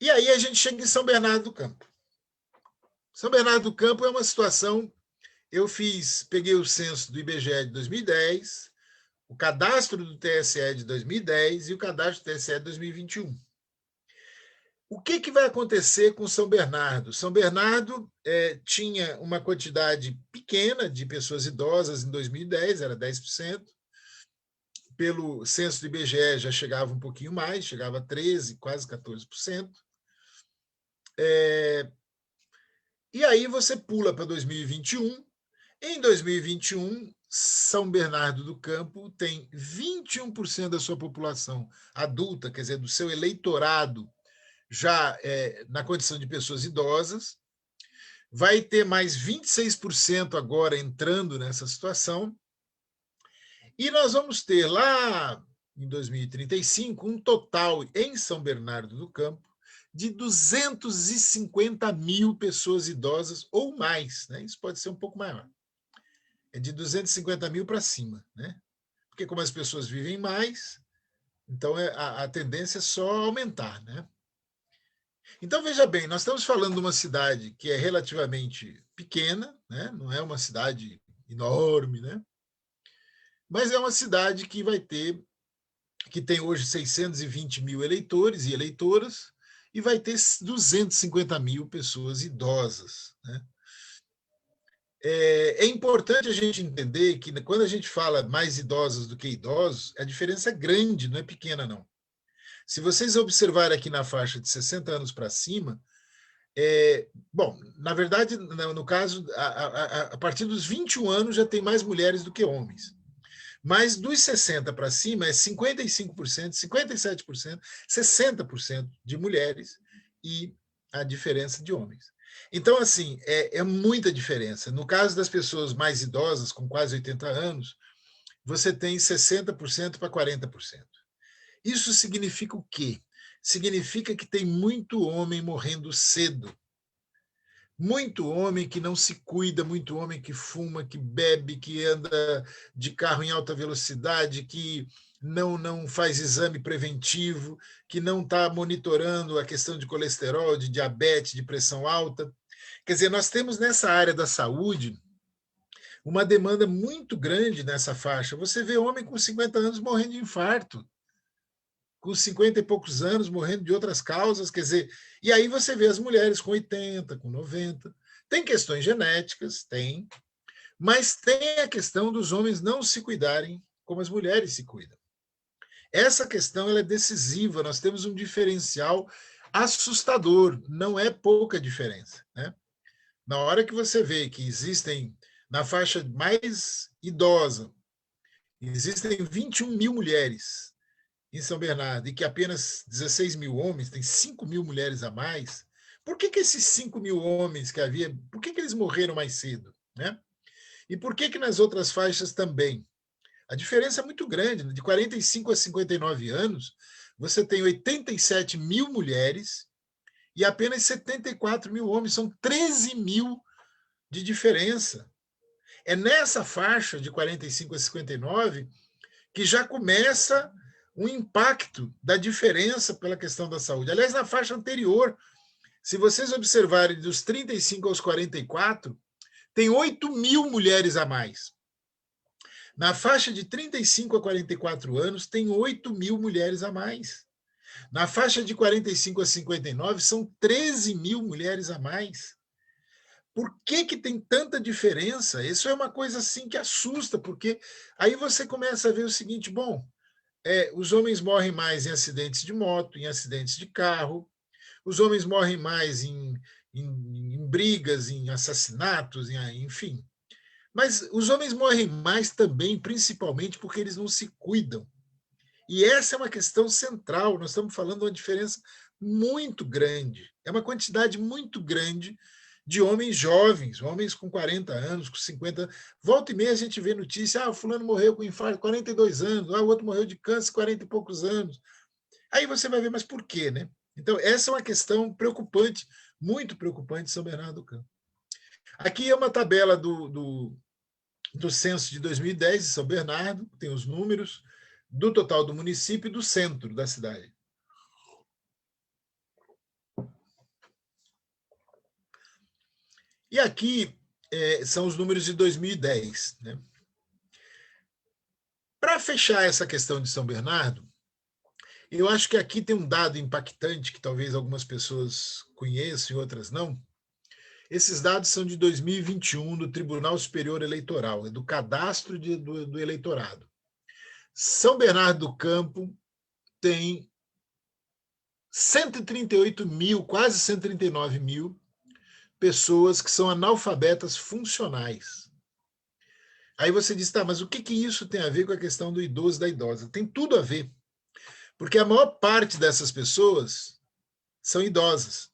E aí a gente chega em São Bernardo do Campo. São Bernardo do Campo é uma situação... peguei o censo do IBGE de 2010, o cadastro do TSE de 2010 e o cadastro do TSE de 2021. O que vai acontecer com São Bernardo? São Bernardo tinha uma quantidade pequena de pessoas idosas em 2010, era 10%. Pelo censo do IBGE já chegava um pouquinho mais, chegava a 13%, quase 14%. E aí você pula para 2021. Em 2021, São Bernardo do Campo tem 21% da sua população adulta, quer dizer, do seu eleitorado, já na condição de pessoas idosas, vai ter mais 26% agora entrando nessa situação, e nós vamos ter lá em 2035 um total em São Bernardo do Campo de 250 mil pessoas idosas ou mais, né? Isso pode ser um pouco maior. É de 250 mil para cima, né? Porque como as pessoas vivem mais, então a tendência é só aumentar, né? Então, veja bem, nós estamos falando de uma cidade que é relativamente pequena, né? Não é uma cidade enorme, né? Mas é uma cidade que tem hoje 620 mil eleitores e eleitoras, e vai ter 250 mil pessoas idosas, né? É importante a gente entender que quando a gente fala mais idosas do que idosos, a diferença é grande, não é pequena, não. Se vocês observarem aqui na faixa de 60 anos para cima, Bom, na verdade, no caso, a partir dos 21 anos já tem mais mulheres do que homens. Mas dos 60 para cima é 55%, 57%, 60% de mulheres e a diferença de homens. Então, assim, é muita diferença. No caso das pessoas mais idosas, com quase 80 anos, você tem 60% para 40%. Isso significa o quê? Significa que tem muito homem morrendo cedo. Muito homem que não se cuida, muito homem que fuma, que bebe, que anda de carro em alta velocidade, que não faz exame preventivo, que não está monitorando a questão de colesterol, de diabetes, de pressão alta. Quer dizer, nós temos nessa área da saúde uma demanda muito grande nessa faixa. Você vê homem com 50 anos morrendo de infarto, com 50 e poucos anos morrendo de outras causas, quer dizer, e aí você vê as mulheres com 80, com 90. Tem questões genéticas, tem, mas tem a questão dos homens não se cuidarem como as mulheres se cuidam. Essa questão ela é decisiva, nós temos um diferencial assustador, não é pouca diferença, né? Na hora que você vê que existem, na faixa mais idosa, existem 21 mil mulheres em São Bernardo, e que apenas 16 mil homens, tem 5 mil mulheres a mais, por que esses 5 mil homens que havia, por que eles morreram mais cedo? Né? E por que nas outras faixas também? A diferença é muito grande, de 45 a 59 anos, você tem 87 mil mulheres e apenas 74 mil homens, são 13 mil de diferença. É nessa faixa de 45 a 59 que já começa um impacto da diferença pela questão da saúde. Aliás, na faixa anterior, se vocês observarem dos 35 aos 44, tem 8 mil mulheres a mais. Na faixa de 35 a 44 anos, tem 8 mil mulheres a mais. Na faixa de 45 a 59, são 13 mil mulheres a mais. Por que tem tanta diferença? Isso é uma coisa assim que assusta, porque aí você começa a ver o seguinte, bom, os homens morrem mais em acidentes de moto, em acidentes de carro, os homens morrem mais em brigas, em assassinatos, enfim. Mas os homens morrem mais também, principalmente porque eles não se cuidam. E essa é uma questão central, nós estamos falando de uma diferença muito grande, é uma quantidade muito grande de homens jovens, homens com 40 anos, com 50. Volta e meia a gente vê notícia, o fulano morreu com infarto, 42 anos, o outro morreu de câncer, 40 e poucos anos. Aí você vai ver, mas por quê, né? Então, essa é uma questão preocupante, muito preocupante em São Bernardo do Campo. Aqui é uma tabela do censo de 2010 de São Bernardo, tem os números do total do município e do centro da cidade. E aqui são os números de 2010. Né? Para fechar essa questão de São Bernardo, eu acho que aqui tem um dado impactante que talvez algumas pessoas conheçam e outras não. Esses dados são de 2021 do Tribunal Superior Eleitoral, do cadastro do eleitorado. São Bernardo do Campo tem 138 mil, quase 139 mil pessoas que são analfabetas funcionais. Aí você diz, tá, mas o que isso tem a ver com a questão do idoso e da idosa? Tem tudo a ver, porque a maior parte dessas pessoas são idosas.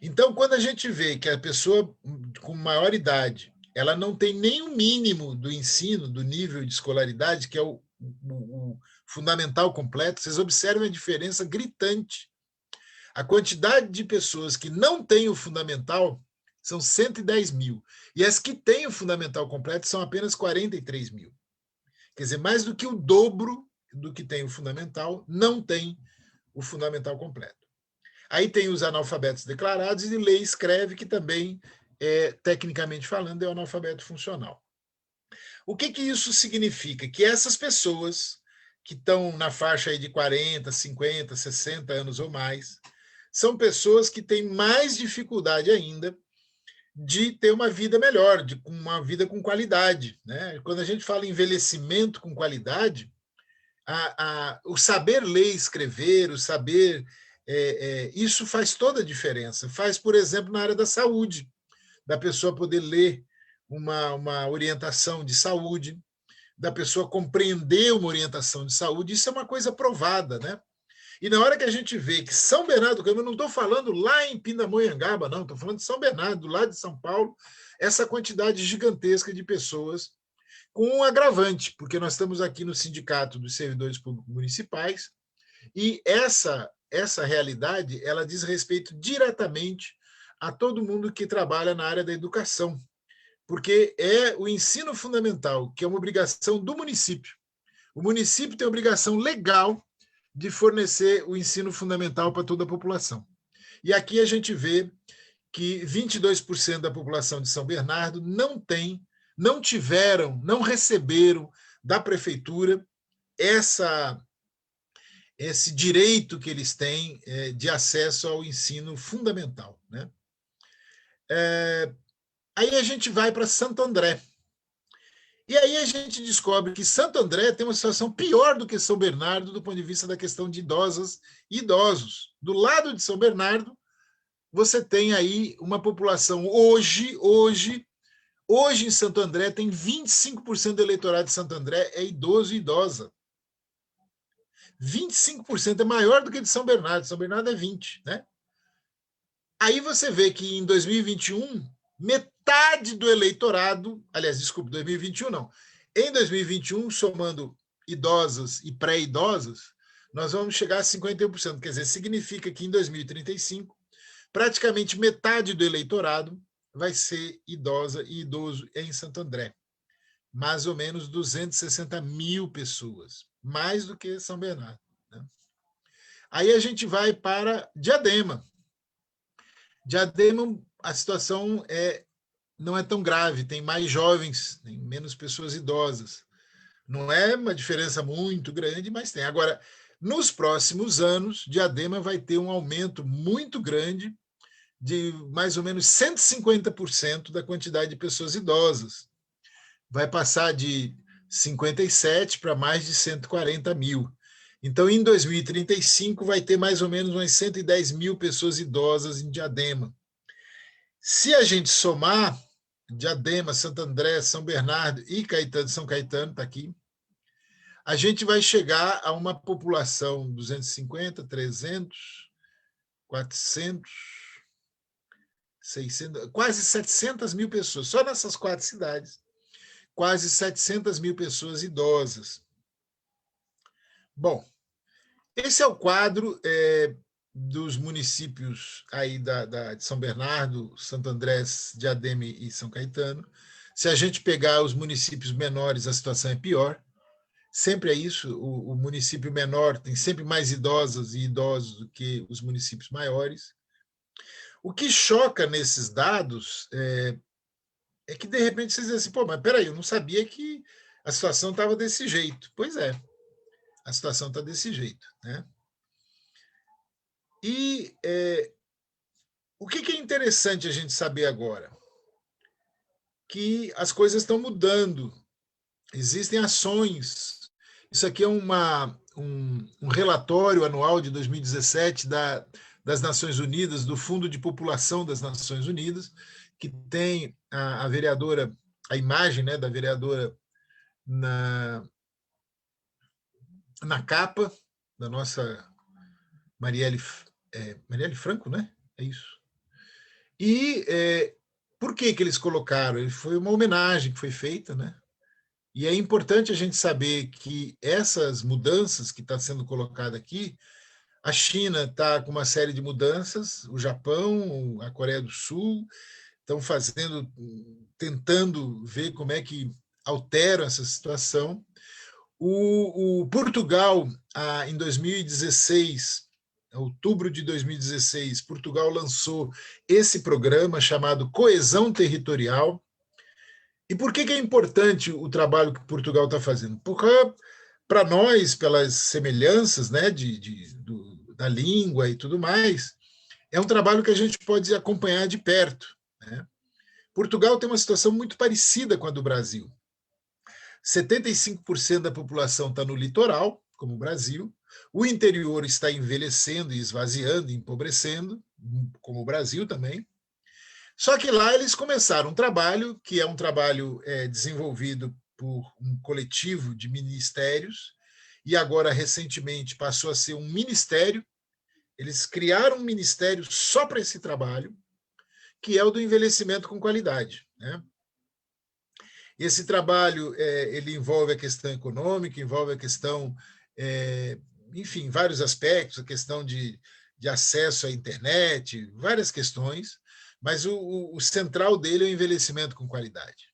Então, quando a gente vê que a pessoa com maior idade, ela não tem nem o mínimo do ensino, do nível de escolaridade, que é o fundamental completo, vocês observam a diferença gritante. A quantidade de pessoas que não têm o fundamental são 110 mil. E as que têm o fundamental completo são apenas 43 mil. Quer dizer, mais do que o dobro do que tem o fundamental, não tem o fundamental completo. Aí tem os analfabetos declarados e lei escreve que também, tecnicamente falando, é o analfabeto funcional. O que isso significa? Que essas pessoas que estão na faixa aí de 40, 50, 60 anos ou mais, são pessoas que têm mais dificuldade ainda de ter uma vida melhor, de uma vida com qualidade. Né? Quando a gente fala em envelhecimento com qualidade, o saber ler e escrever, o saber Isso faz toda a diferença. Faz, por exemplo, na área da saúde, da pessoa poder ler uma orientação de saúde, da pessoa compreender uma orientação de saúde. Isso é uma coisa provada, né? E na hora que a gente vê que São Bernardo do Campo, eu não estou falando lá em Pindamonhangaba, não, estou falando de São Bernardo, do lado de São Paulo, essa quantidade gigantesca de pessoas, com um agravante, porque nós estamos aqui no Sindicato dos Servidores Públicos Municipais, e essa realidade ela diz respeito diretamente a todo mundo que trabalha na área da educação, porque é o ensino fundamental, que é uma obrigação do município. O município tem a obrigação legal de fornecer o ensino fundamental para toda a população. E aqui a gente vê que 22% da população de São Bernardo não receberam da prefeitura esse direito que eles têm de acesso ao ensino fundamental, né? Aí a gente vai para Santo André. E aí a gente descobre que Santo André tem uma situação pior do que São Bernardo do ponto de vista da questão de idosas e idosos. Do lado de São Bernardo, você tem aí uma população hoje em Santo André, tem 25% do eleitorado de Santo André é idoso e idosa. 25% é maior do que de São Bernardo. São Bernardo é 20%, né? Aí você vê que em 2021, metade do eleitorado, aliás, desculpe, 2021 não, em 2021, somando idosas e pré-idosas, nós vamos chegar a 51%, quer dizer, significa que em 2035, praticamente metade do eleitorado vai ser idosa e idoso em Santo André. Mais ou menos 260 mil pessoas, mais do que São Bernardo, né? Aí a gente vai para Diadema. Diadema, a situação não é tão grave, tem mais jovens, tem menos pessoas idosas. Não é uma diferença muito grande, mas tem. Agora, nos próximos anos, Diadema vai ter um aumento muito grande de mais ou menos 150% da quantidade de pessoas idosas. Vai passar de 57 para mais de 140 mil. Então, em 2035, vai ter mais ou menos umas 110 mil pessoas idosas em Diadema. Se a gente somar Diadema, Santo André, São Bernardo e São Caetano, está aqui, a gente vai chegar a uma população 250, 300, 400, 600, quase 700 mil pessoas, só nessas 4 cidades, quase 700 mil pessoas idosas. Bom, esse é o quadro dos municípios aí de São Bernardo, Santo André, Diadema e São Caetano. Se a gente pegar os municípios menores, a situação é pior. Sempre é isso, o município menor tem sempre mais idosas e idosos do que os municípios maiores. O que choca nesses dados é que, de repente, vocês dizem assim, pô, mas peraí, eu não sabia que a situação estava desse jeito. Pois é, a situação está desse jeito, né? E o que é interessante a gente saber agora? Que as coisas estão mudando, existem ações. Isso aqui é um relatório anual de 2017 das Nações Unidas, do Fundo de População das Nações Unidas, que tem a vereadora, a imagem, né, da vereadora na capa, da nossa Marielle Franco, né? É isso. E por que eles colocaram? Foi uma homenagem que foi feita, né? E é importante a gente saber que essas mudanças que estão sendo colocadas aqui, a China está com uma série de mudanças, o Japão, a Coreia do Sul estão tentando ver como é que alteram essa situação. O Portugal, em 2016, outubro de 2016, Portugal lançou esse programa chamado Coesão Territorial. E por que é importante o trabalho que Portugal está fazendo? Porque, para nós, pelas semelhanças, né, da língua e tudo mais, é um trabalho que a gente pode acompanhar de perto, né? Portugal tem uma situação muito parecida com a do Brasil. 75% da população está no litoral, como o Brasil, O interior está envelhecendo e esvaziando, empobrecendo, como o Brasil também. Só que lá eles começaram um trabalho, que é um trabalho desenvolvido por um coletivo de ministérios, e agora, recentemente, passou a ser um ministério. Eles criaram um ministério só para esse trabalho, que é o do envelhecimento com qualidade, né? Esse trabalho ele envolve a questão econômica, envolve a questão, enfim, vários aspectos, a questão de acesso à internet, várias questões, mas o central dele é o envelhecimento com qualidade.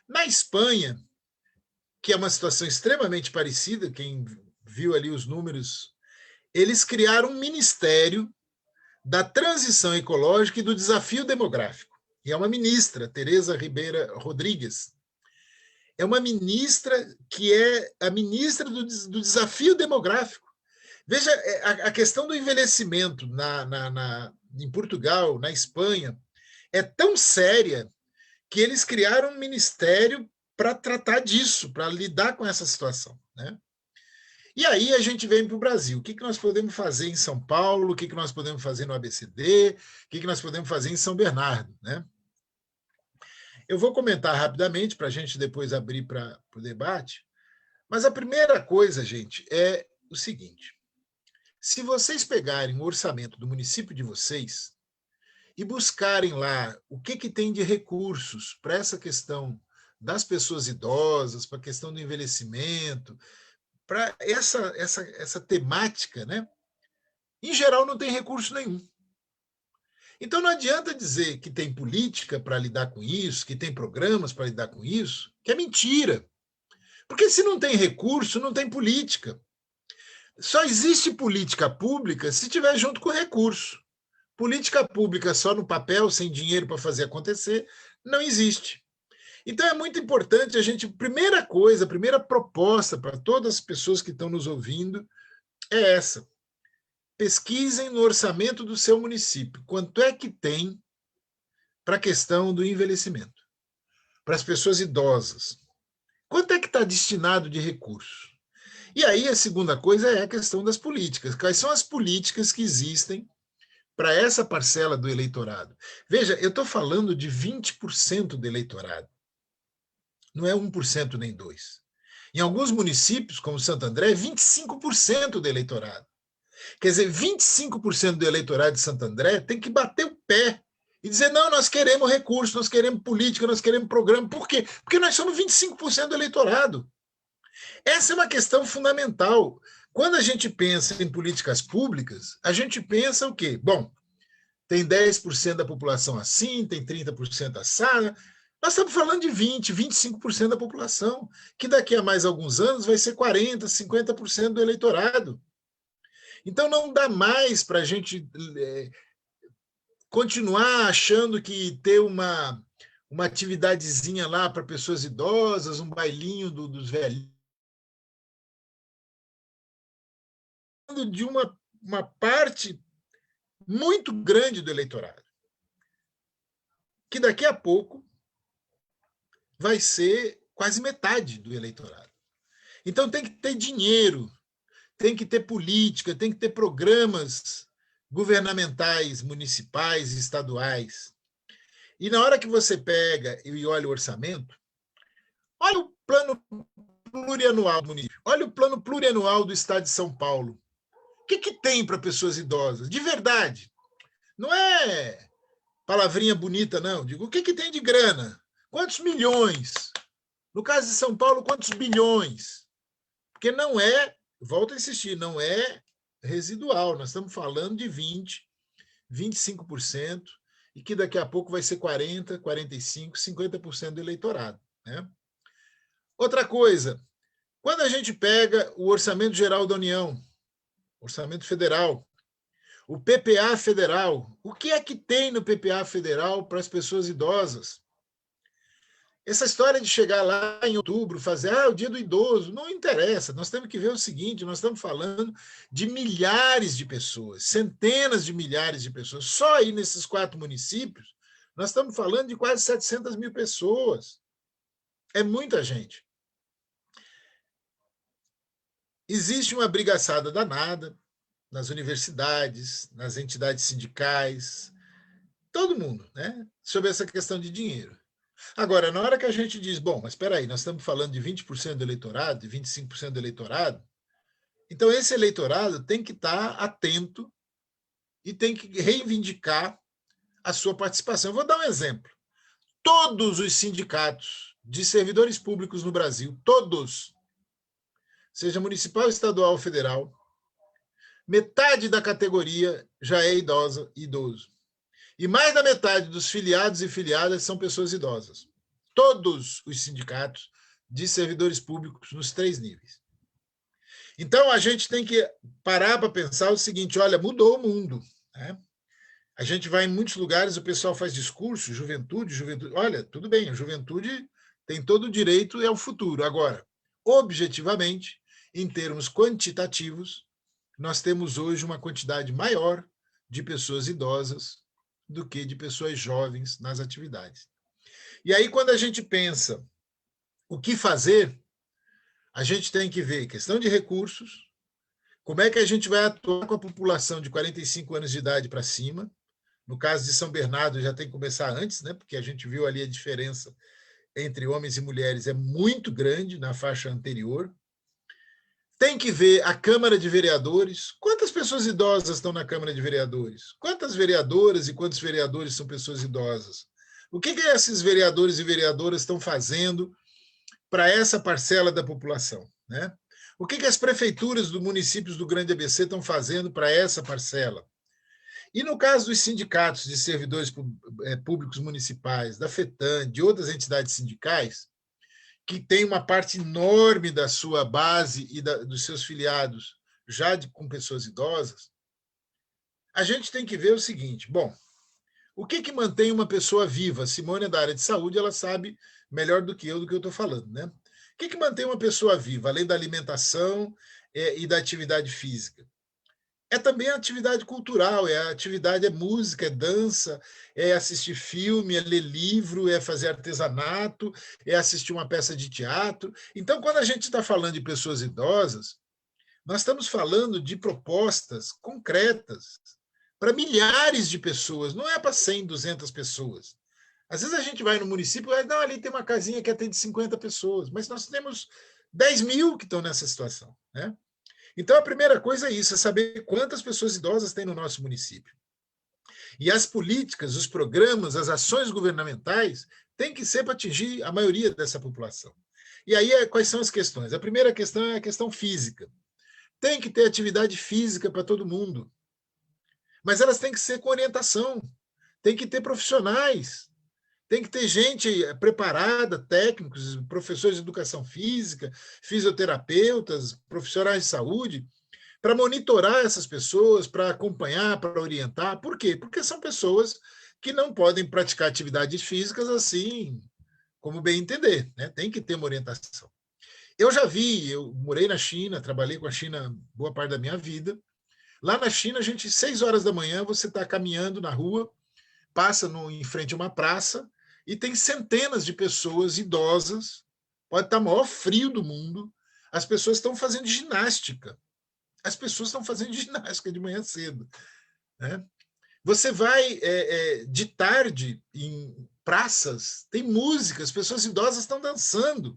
Na Espanha, que é uma situação extremamente parecida, quem viu ali os números, eles criaram um ministério da transição ecológica e do desafio demográfico. E é uma ministra, Teresa Ribeira Rodrigues. É uma ministra que é a ministra do desafio demográfico. Veja, a questão do envelhecimento em Portugal, na Espanha, é tão séria que eles criaram um ministério para tratar disso, para lidar com essa situação, né? E aí a gente vem para o Brasil. O que nós podemos fazer em São Paulo? O que nós podemos fazer no ABCD? O que nós podemos fazer em São Bernardo, né? Eu vou comentar rapidamente para a gente depois abrir para o debate, mas a primeira coisa, gente, é o seguinte: se vocês pegarem o orçamento do município de vocês e buscarem lá o que tem de recursos para essa questão das pessoas idosas, para a questão do envelhecimento, para essa temática, né? Em geral, não tem recurso nenhum. Então, não adianta dizer que tem política para lidar com isso, que tem programas para lidar com isso, que é mentira. Porque se não tem recurso, não tem política. Só existe política pública se tiver junto com recurso. Política pública só no papel, sem dinheiro para fazer acontecer, não existe. Então, é muito importante a gente, primeira coisa, a primeira proposta para todas as pessoas que estão nos ouvindo é essa. Pesquisem no orçamento do seu município quanto é que tem para a questão do envelhecimento, para as pessoas idosas. Quanto é que está destinado de recursos? E aí a segunda coisa é a questão das políticas. Quais são as políticas que existem para essa parcela do eleitorado? Veja, eu estou falando de 20% do eleitorado. Não é 1% nem 2%. Em alguns municípios, como Santo André, é 25% do eleitorado. Quer dizer, 25% do eleitorado de Santo André tem que bater o pé e dizer, não, nós queremos recursos, nós queremos política, nós queremos programa. Por quê? Porque nós somos 25% do eleitorado. Essa é uma questão fundamental. Quando a gente pensa em políticas públicas, a gente pensa o quê? Bom, tem 10% da população assim, tem 30% assada. Nós estamos falando de 20%, 25% da população, que daqui a mais alguns anos vai ser 40%, 50% do eleitorado. Então, não dá mais para a gente continuar achando que ter uma atividadezinha lá para pessoas idosas, um bailinho dos velhinhos, de uma parte muito grande do eleitorado, que daqui a pouco vai ser quase metade do eleitorado. Então, tem que ter dinheiro, tem que ter política, tem que ter programas governamentais, municipais, estaduais. E na hora que você pega e olha o orçamento, olha o plano plurianual do município, olha o plano plurianual do Estado de São Paulo. O que tem para pessoas idosas? De verdade. Não é palavrinha bonita, não. Digo, o que tem de grana? Quantos milhões? No caso de São Paulo, quantos bilhões? Porque não é, volto a insistir, não é residual. Nós estamos falando de 20%, 25%, e que daqui a pouco vai ser 40%, 45%, 50% do eleitorado, né? Outra coisa, quando a gente pega o Orçamento Geral da União, Orçamento Federal, o PPA Federal, o que é que tem no PPA Federal para as pessoas idosas? Essa história de chegar lá em outubro, fazer o dia do idoso, não interessa. Nós temos que ver o seguinte, nós estamos falando de milhares de pessoas, centenas de milhares de pessoas. Só aí nesses 4 municípios, nós estamos falando de quase 700 mil pessoas. É muita gente. existe uma brigaçada danada nas universidades, nas entidades sindicais, todo mundo, né, sobre essa questão de dinheiro. Agora, na hora que a gente diz, bom, mas espera aí, nós estamos falando de 20% do eleitorado, de 25% do eleitorado, então esse eleitorado tem que estar atento e tem que reivindicar a sua participação. Eu vou dar um exemplo. Todos os sindicatos de servidores públicos no Brasil, todos, seja municipal, estadual ou federal, metade da categoria já é idosa e idoso. E mais da metade dos filiados e filiadas são pessoas idosas. Todos os sindicatos de servidores públicos nos 3 níveis. Então, a gente tem que parar para pensar o seguinte, olha, mudou o mundo, né? A gente vai em muitos lugares, o pessoal faz discurso, juventude. Olha, tudo bem, a juventude tem todo o direito e é o futuro. Agora, objetivamente, em termos quantitativos, nós temos hoje uma quantidade maior de pessoas idosas do que de pessoas jovens nas atividades. E aí, quando a gente pensa o que fazer, a gente tem que ver questão de recursos, como é que a gente vai atuar com a população de 45 anos de idade para cima. No caso de São Bernardo, já tem que começar antes, né? Porque a gente viu ali a diferença entre homens e mulheres é muito grande na faixa anterior. Tem que ver a Câmara de Vereadores. Quantas pessoas idosas estão na Câmara de Vereadores? Quantas vereadoras e quantos vereadores são pessoas idosas? O que esses vereadores e vereadoras estão fazendo para essa parcela da população, né? O que as prefeituras dos municípios do Grande ABC estão fazendo para essa parcela? E no caso dos sindicatos de servidores públicos municipais, da FETAN, de outras entidades sindicais, que tem uma parte enorme da sua base e dos seus filiados já com pessoas idosas, a gente tem que ver o seguinte, bom, o que mantém uma pessoa viva? Simone é da área de saúde, ela sabe melhor do que eu estou falando, né? O que mantém uma pessoa viva, além da alimentação e da atividade física? É também a atividade cultural, é música, é dança, é assistir filme, é ler livro, é fazer artesanato, é assistir uma peça de teatro. Então, quando a gente está falando de pessoas idosas, nós estamos falando de propostas concretas para milhares de pessoas, não é para 100, 200 pessoas. Às vezes a gente vai no município e não, ali tem uma casinha que atende 50 pessoas, mas nós temos 10 mil que estão nessa situação, né? Então, a primeira coisa é isso, é saber quantas pessoas idosas tem no nosso município. E as políticas, os programas, as ações governamentais têm que ser para atingir a maioria dessa população. E aí, quais são as questões? A primeira questão é a questão física. Tem que ter atividade física para todo mundo. Mas elas têm que ser com orientação. Tem que ter profissionais. Tem que ter gente preparada, técnicos, professores de educação física, fisioterapeutas, profissionais de saúde, para monitorar essas pessoas, para acompanhar, para orientar. Por quê? Porque são pessoas que não podem praticar atividades físicas assim, como bem entender, né? Tem que ter uma orientação. Eu morei na China, trabalhei com a China boa parte da minha vida. Lá na China, 6 horas da manhã, você está caminhando na rua, passa em frente a uma praça, e tem centenas de pessoas idosas, pode estar o maior frio do mundo, as pessoas estão fazendo ginástica. As pessoas estão fazendo ginástica de manhã cedo, né? Você vai de tarde em praças, tem música, as pessoas idosas estão dançando.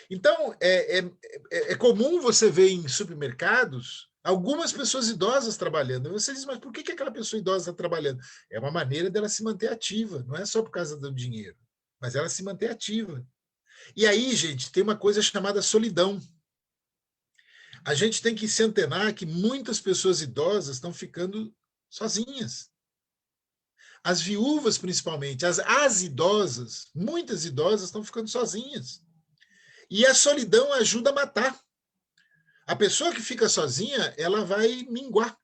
Então, é comum você ver em supermercados algumas pessoas idosas trabalhando. Você diz, mas por que aquela pessoa idosa está trabalhando? É uma maneira dela se manter ativa, não é só por causa do dinheiro, mas ela se manter ativa. E aí, gente, tem uma coisa chamada solidão. A gente tem que se antenar que muitas pessoas idosas estão ficando sozinhas. As viúvas, principalmente, as idosas, muitas idosas estão ficando sozinhas. E a solidão ajuda a matar. A pessoa que fica sozinha, ela vai minguar.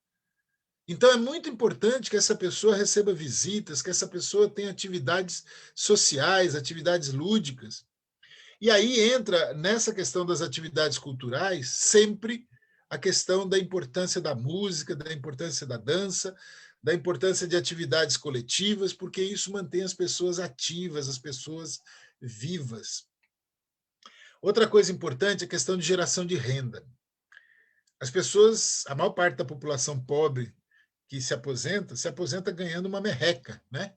Então, é muito importante que essa pessoa receba visitas, que essa pessoa tenha atividades sociais, atividades lúdicas. E aí entra, nessa questão das atividades culturais, sempre a questão da importância da música, da importância da dança, da importância de atividades coletivas, porque isso mantém as pessoas ativas, as pessoas vivas. Outra coisa importante é a questão de geração de renda. as pessoas, a maior parte da população pobre que se aposenta ganhando uma merreca, né?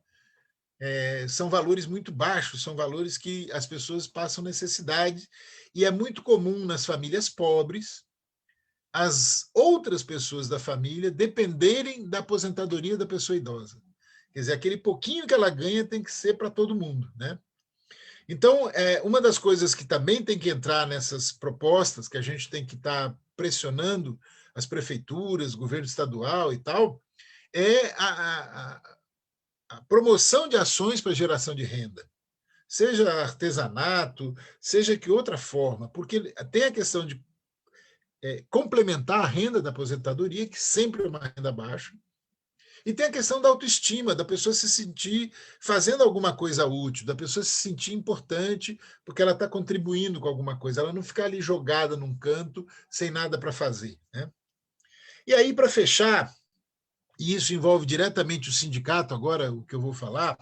São valores muito baixos, são valores que as pessoas passam necessidade, e é muito comum nas famílias pobres as outras pessoas da família dependerem da aposentadoria da pessoa idosa. Quer dizer, aquele pouquinho que ela ganha tem que ser para todo mundo, né? Então, uma das coisas que também tem que entrar nessas propostas, que a gente tem que estar pressionando as prefeituras, governo estadual e tal, é a promoção de ações para geração de renda, seja artesanato, seja que outra forma, porque tem a questão de complementar a renda da aposentadoria, que sempre é uma renda baixa, e tem a questão da autoestima, da pessoa se sentir fazendo alguma coisa útil, da pessoa se sentir importante porque ela está contribuindo com alguma coisa, ela não ficar ali jogada num canto sem nada para fazer, né? E aí, para fechar, e isso envolve diretamente o sindicato, agora o que eu vou falar,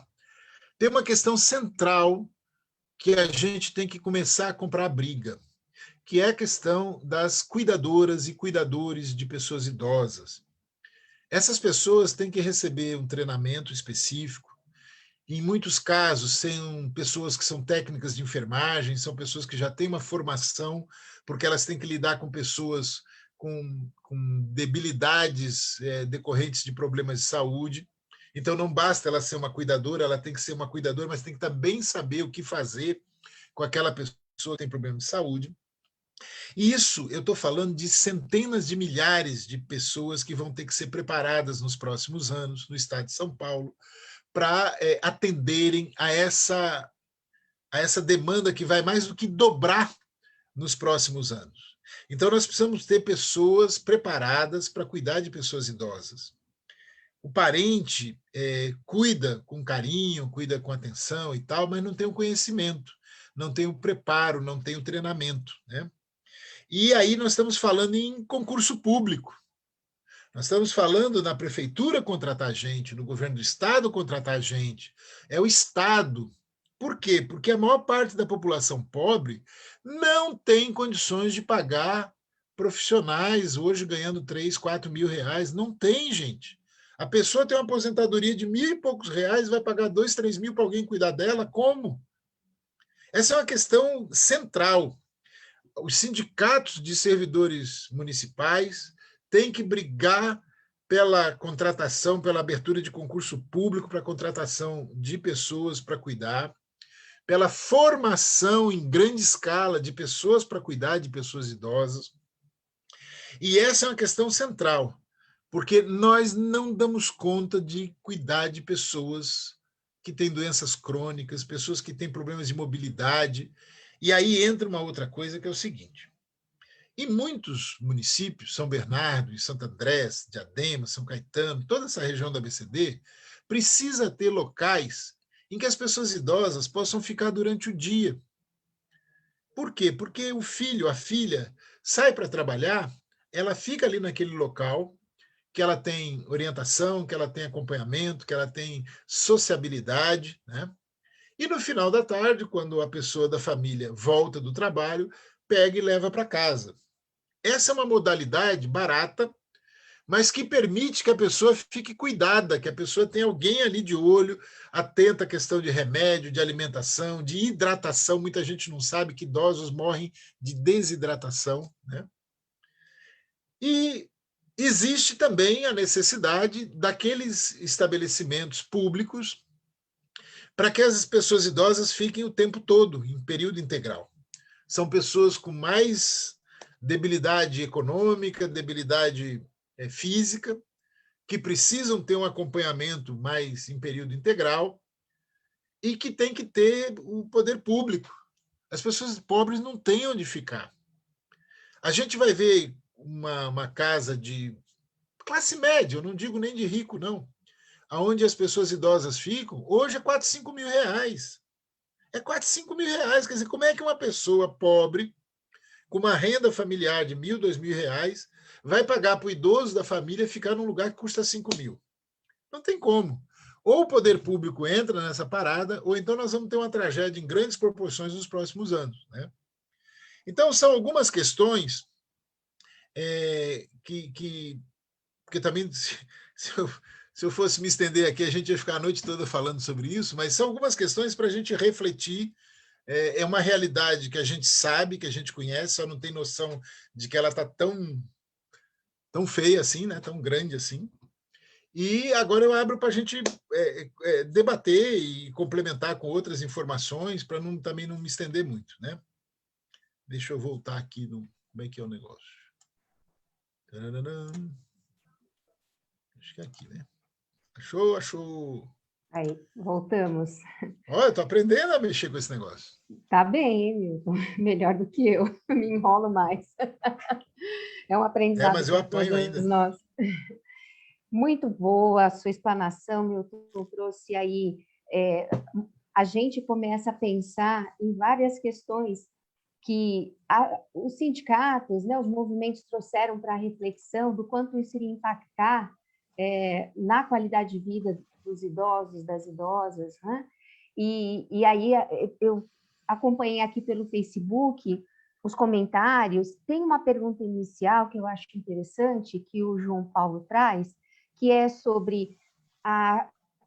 tem uma questão central que a gente tem que começar a comprar briga, que é a questão das cuidadoras e cuidadores de pessoas idosas. Essas pessoas têm que receber um treinamento específico. Em muitos casos, são pessoas que são técnicas de enfermagem, são pessoas que já têm uma formação, porque elas têm que lidar com pessoas com debilidades decorrentes de problemas de saúde. Então, não basta ela ser uma cuidadora, ela tem que ser uma cuidadora, mas tem que também saber o que fazer com aquela pessoa que tem problema de saúde. E isso, eu estou falando de centenas de milhares de pessoas que vão ter que ser preparadas nos próximos anos, no estado de São Paulo, para atenderem a essa demanda que vai mais do que dobrar nos próximos anos. Então, nós precisamos ter pessoas preparadas para cuidar de pessoas idosas. O parente cuida com carinho, cuida com atenção e tal, mas não tem o conhecimento, não tem o preparo, não tem o treinamento, né? E aí nós estamos falando em concurso público. Nós estamos falando na prefeitura contratar gente, no governo do estado contratar gente. É o estado. Por quê? Porque a maior parte da população pobre não tem condições de pagar profissionais hoje ganhando 3, 4 mil reais. Não tem, gente. A pessoa tem uma aposentadoria de 1.000 e poucos reais, vai pagar 2, 3 mil para alguém cuidar dela? Como? Essa é uma questão central. Os sindicatos de servidores municipais têm que brigar pela contratação, pela abertura de concurso público para contratação de pessoas para cuidar, pela formação em grande escala de pessoas para cuidar de pessoas idosas. E essa é uma questão central, porque nós não damos conta de cuidar de pessoas que têm doenças crônicas, pessoas que têm problemas de mobilidade. E aí entra uma outra coisa, que é o seguinte: em muitos municípios, São Bernardo, Santo André, Diadema, São Caetano, toda essa região da ABCD, precisa ter locais em que as pessoas idosas possam ficar durante o dia. Por quê? Porque o filho, a filha, sai para trabalhar, ela fica ali naquele local, que ela tem orientação, que ela tem acompanhamento, que ela tem sociabilidade, né? E no final da tarde, quando a pessoa da família volta do trabalho, pega e leva para casa. Essa é uma modalidade barata, mas que permite que a pessoa fique cuidada, que a pessoa tenha alguém ali de olho, atenta à questão de remédio, de alimentação, de hidratação. Muita gente não sabe que idosos morrem de desidratação, né? E existe também a necessidade daqueles estabelecimentos públicos para que as pessoas idosas fiquem o tempo todo, em período integral. São pessoas com mais debilidade econômica, debilidade física, que precisam ter um acompanhamento mais em período integral e que tem que ter o poder público. As pessoas pobres não têm onde ficar. A gente vai ver uma casa de classe média, eu não digo nem de rico, não, onde as pessoas idosas ficam, hoje é 4, 5 mil reais. É 4, 5 mil reais. Quer dizer, como é que uma pessoa pobre, com uma renda familiar de 1.000, 2.000 reais, vai pagar para o idoso da família ficar num lugar que custa 5 mil? Não tem como. Ou o poder público entra nessa parada, ou então nós vamos ter uma tragédia em grandes proporções nos próximos anos, né? Então, são algumas questões porque também, se eu fosse me estender aqui, a gente ia ficar a noite toda falando sobre isso, mas são algumas questões para a gente refletir. É uma realidade que a gente sabe, que a gente conhece, só não tem noção de que ela está tão feia assim, né? Tão grande assim. E agora eu abro para a gente debater e complementar com outras informações, para também não me estender muito, né? Deixa eu voltar aqui no como é que é o negócio. Tararam. Acho que é aqui, né? Achou. Aí, voltamos. Olha, eu estou aprendendo a mexer com esse negócio. Tá bem, hein, Milton? Melhor do que eu. Me enrolo mais. É um aprendizado Mas eu para apanho todos ainda. nós. Muito boa a sua explanação, Milton, trouxe aí. A gente começa a pensar em várias questões que os sindicatos, né, os movimentos trouxeram para a reflexão do quanto isso iria impactar na qualidade de vida dos idosos, das idosas, né? E aí eu acompanhei aqui pelo Facebook os comentários. Tem uma pergunta inicial que eu acho interessante, que o João Paulo traz, que é sobre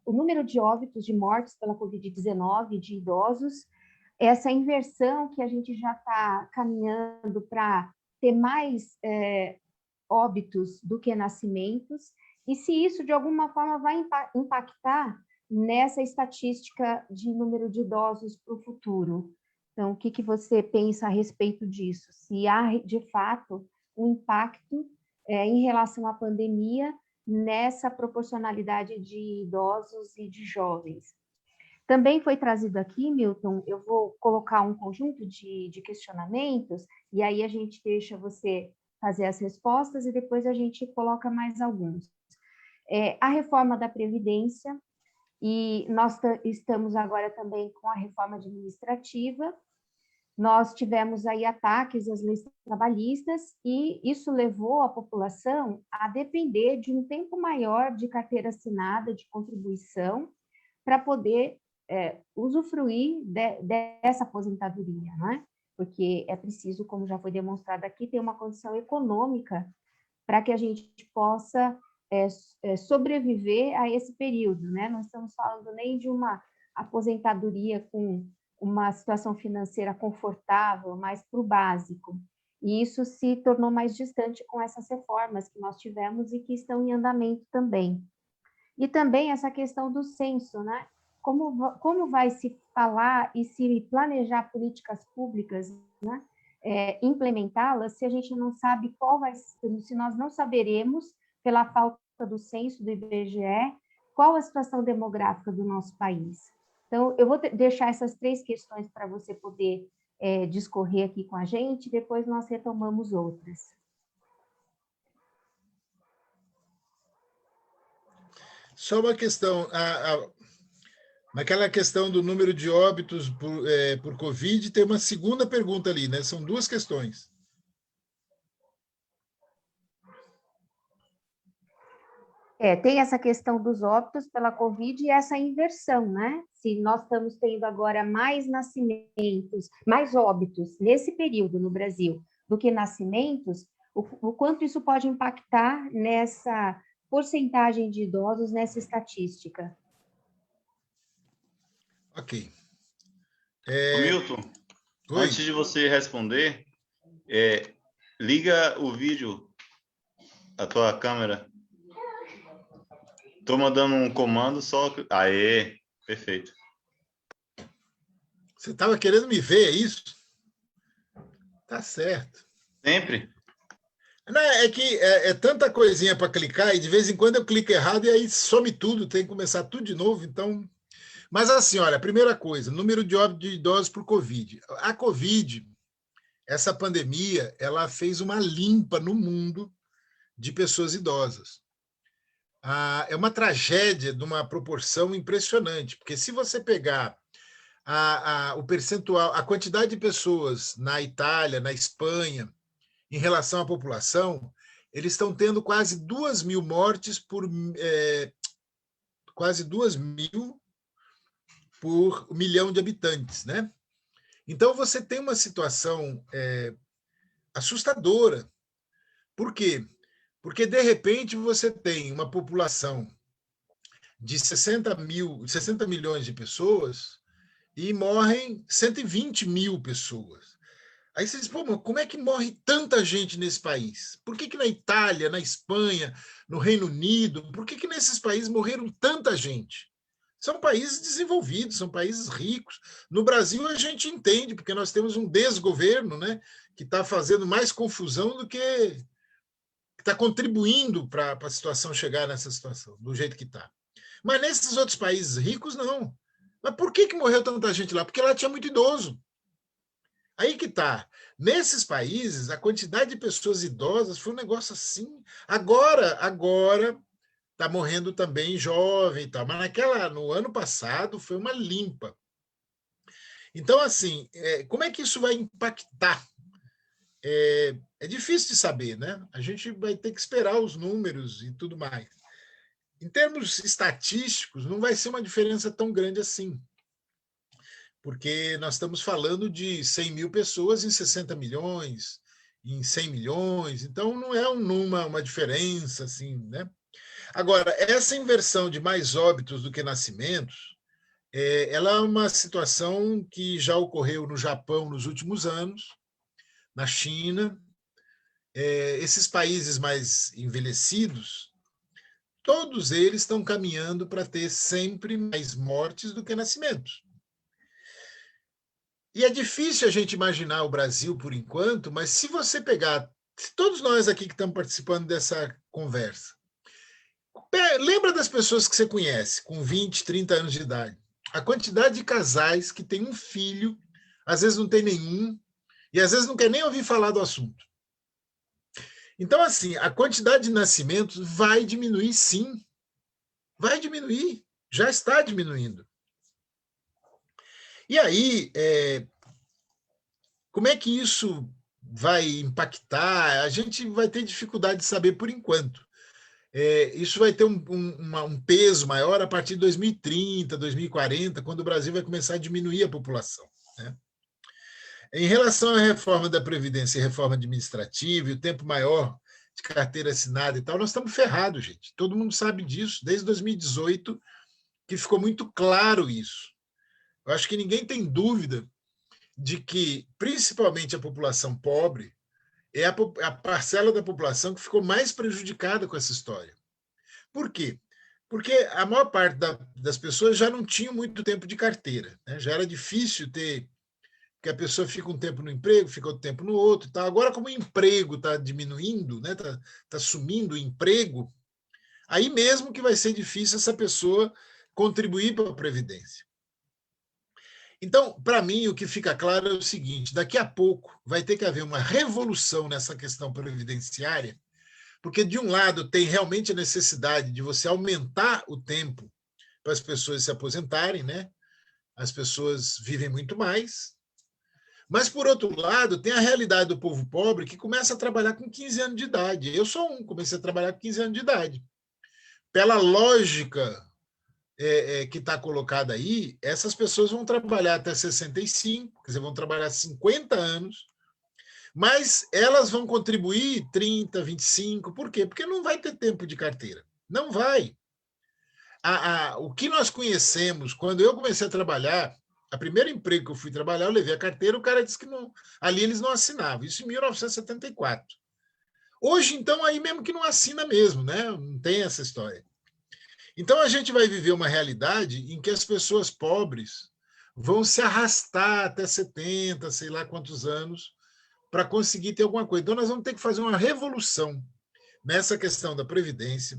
o número de óbitos, de mortes pela Covid-19 de idosos, essa inversão que a gente já está caminhando para ter mais óbitos do que nascimentos, e se isso, de alguma forma, vai impactar nessa estatística de número de idosos para o futuro. Então, o que você pensa a respeito disso? Se há, de fato, um impacto em relação à pandemia nessa proporcionalidade de idosos e de jovens. Também foi trazido aqui, Milton, eu vou colocar um conjunto de questionamentos, e aí a gente deixa você fazer as respostas e depois a gente coloca mais alguns. A reforma da Previdência, e nós estamos agora também com a reforma administrativa. Nós tivemos aí ataques às leis trabalhistas e isso levou a população a depender de um tempo maior de carteira assinada, de contribuição, para poder usufruir dessa aposentadoria, né? Porque é preciso, como já foi demonstrado aqui, ter uma condição econômica para que a gente possa sobreviver a esse período, né? Não estamos falando nem de uma aposentadoria com uma situação financeira confortável, mas para o básico. E isso se tornou mais distante com essas reformas que nós tivemos e que estão em andamento também. E também essa questão do censo, né? Como vai se falar e se planejar políticas públicas, né? Implementá-las, se a gente não sabe se nós não saberemos, pela falta do censo do IBGE, qual a situação demográfica do nosso país. Então, eu vou deixar essas 3 questões para você poder discorrer aqui com a gente, depois nós retomamos outras. Só uma questão, naquela questão do número de óbitos por Covid, tem uma segunda pergunta ali, né? São 2 questões. Tem essa questão dos óbitos pela Covid e essa inversão, né? Se nós estamos tendo agora mais nascimentos, mais óbitos nesse período no Brasil do que nascimentos, o quanto isso pode impactar nessa porcentagem de idosos nessa estatística? Ok. Milton, antes de você responder, liga o vídeo, a tua câmera. Estou mandando um comando só. Aê, perfeito. Você estava querendo me ver, é isso? Tá certo. Sempre. Não, é que é tanta coisinha para clicar e de vez em quando eu clico errado e aí some tudo, tem que começar tudo de novo, então... Mas assim, olha, primeira coisa, número de óbitos de idosos por Covid. A Covid, essa pandemia, ela fez uma limpa no mundo de pessoas idosas. É uma tragédia de uma proporção impressionante, porque se você pegar o percentual, a quantidade de pessoas na Itália, na Espanha, em relação à população, eles estão tendo quase 2.000 mortes quase 2.000 por 1 milhão de habitantes, né? Então você tem uma situação assustadora Por quê? Porque, de repente, você tem uma população de 60 milhões de pessoas e morrem 120 mil pessoas. Aí você diz, pô, mas como é que morre tanta gente nesse país? Por que na Itália, na Espanha, no Reino Unido, por que nesses países morreram tanta gente? São países desenvolvidos, são países ricos. No Brasil, a gente entende, porque nós temos um desgoverno, né, que está fazendo mais confusão do que está contribuindo para a situação chegar nessa situação, do jeito que está. Mas nesses outros países ricos, não. Mas por que morreu tanta gente lá? Porque lá tinha muito idoso. Aí que está. Nesses países, a quantidade de pessoas idosas foi um negócio assim. Agora está morrendo também jovem e tal, mas no ano passado foi uma limpa. Então, assim, como é que isso vai impactar? É difícil de saber, né? A gente vai ter que esperar os números e tudo mais. Em termos estatísticos, não vai ser uma diferença tão grande assim, porque nós estamos falando de 100 mil pessoas em 60 milhões, em 100 milhões, então não é uma diferença assim, né? Agora, essa inversão de mais óbitos do que nascimentos, ela é uma situação que já ocorreu no Japão nos últimos anos, na China. Esses países mais envelhecidos, todos eles estão caminhando para ter sempre mais mortes do que nascimentos. E é difícil a gente imaginar o Brasil por enquanto, mas se você pegar, todos nós aqui que estamos participando dessa conversa, lembra das pessoas que você conhece, com 20, 30 anos de idade. A quantidade de casais que tem um filho, às vezes não tem nenhum, e às vezes não quer nem ouvir falar do assunto. Então, assim, a quantidade de nascimentos vai diminuir, sim. Vai diminuir. Já está diminuindo. E aí, como é que isso vai impactar? A gente vai ter dificuldade de saber por enquanto. Isso vai ter um peso maior a partir de 2030, 2040, quando o Brasil vai começar a diminuir a população, né? Em relação à reforma da Previdência e reforma administrativa, e o tempo maior de carteira assinada e tal, nós estamos ferrados, gente. Todo mundo sabe disso, desde 2018, que ficou muito claro isso. Eu acho que ninguém tem dúvida de que, principalmente a população pobre, é a parcela da população que ficou mais prejudicada com essa história. Por quê? Porque a maior parte das pessoas já não tinham muito tempo de carteira, né? Já era difícil ter, que a pessoa fica um tempo no emprego, fica outro tempo no outro. Tá? Agora, como o emprego está diminuindo, né? Tá sumindo o emprego, aí mesmo que vai ser difícil essa pessoa contribuir para a Previdência. Então, para mim, o que fica claro é o seguinte: daqui a pouco vai ter que haver uma revolução nessa questão previdenciária, porque, de um lado, tem realmente a necessidade de você aumentar o tempo para as pessoas se aposentarem, né? As pessoas vivem muito mais. Mas, por outro lado, tem a realidade do povo pobre que começa a trabalhar com 15 anos de idade. Eu sou comecei a trabalhar com 15 anos de idade. Pela lógica que está colocada aí, essas pessoas vão trabalhar até 65, quer dizer, vão trabalhar 50 anos, mas elas vão contribuir 30, 25, por quê? Porque não vai ter tempo de carteira. Não vai. O que nós conhecemos, quando eu comecei a trabalhar, o primeiro emprego que eu fui trabalhar, eu levei a carteira, o cara disse que não, ali eles não assinavam, isso em 1974. Hoje, então, aí mesmo que não assina mesmo, né? Não tem essa história. Então, a gente vai viver uma realidade em que as pessoas pobres vão se arrastar até 70, sei lá quantos anos, para conseguir ter alguma coisa. Então, nós vamos ter que fazer uma revolução nessa questão da Previdência,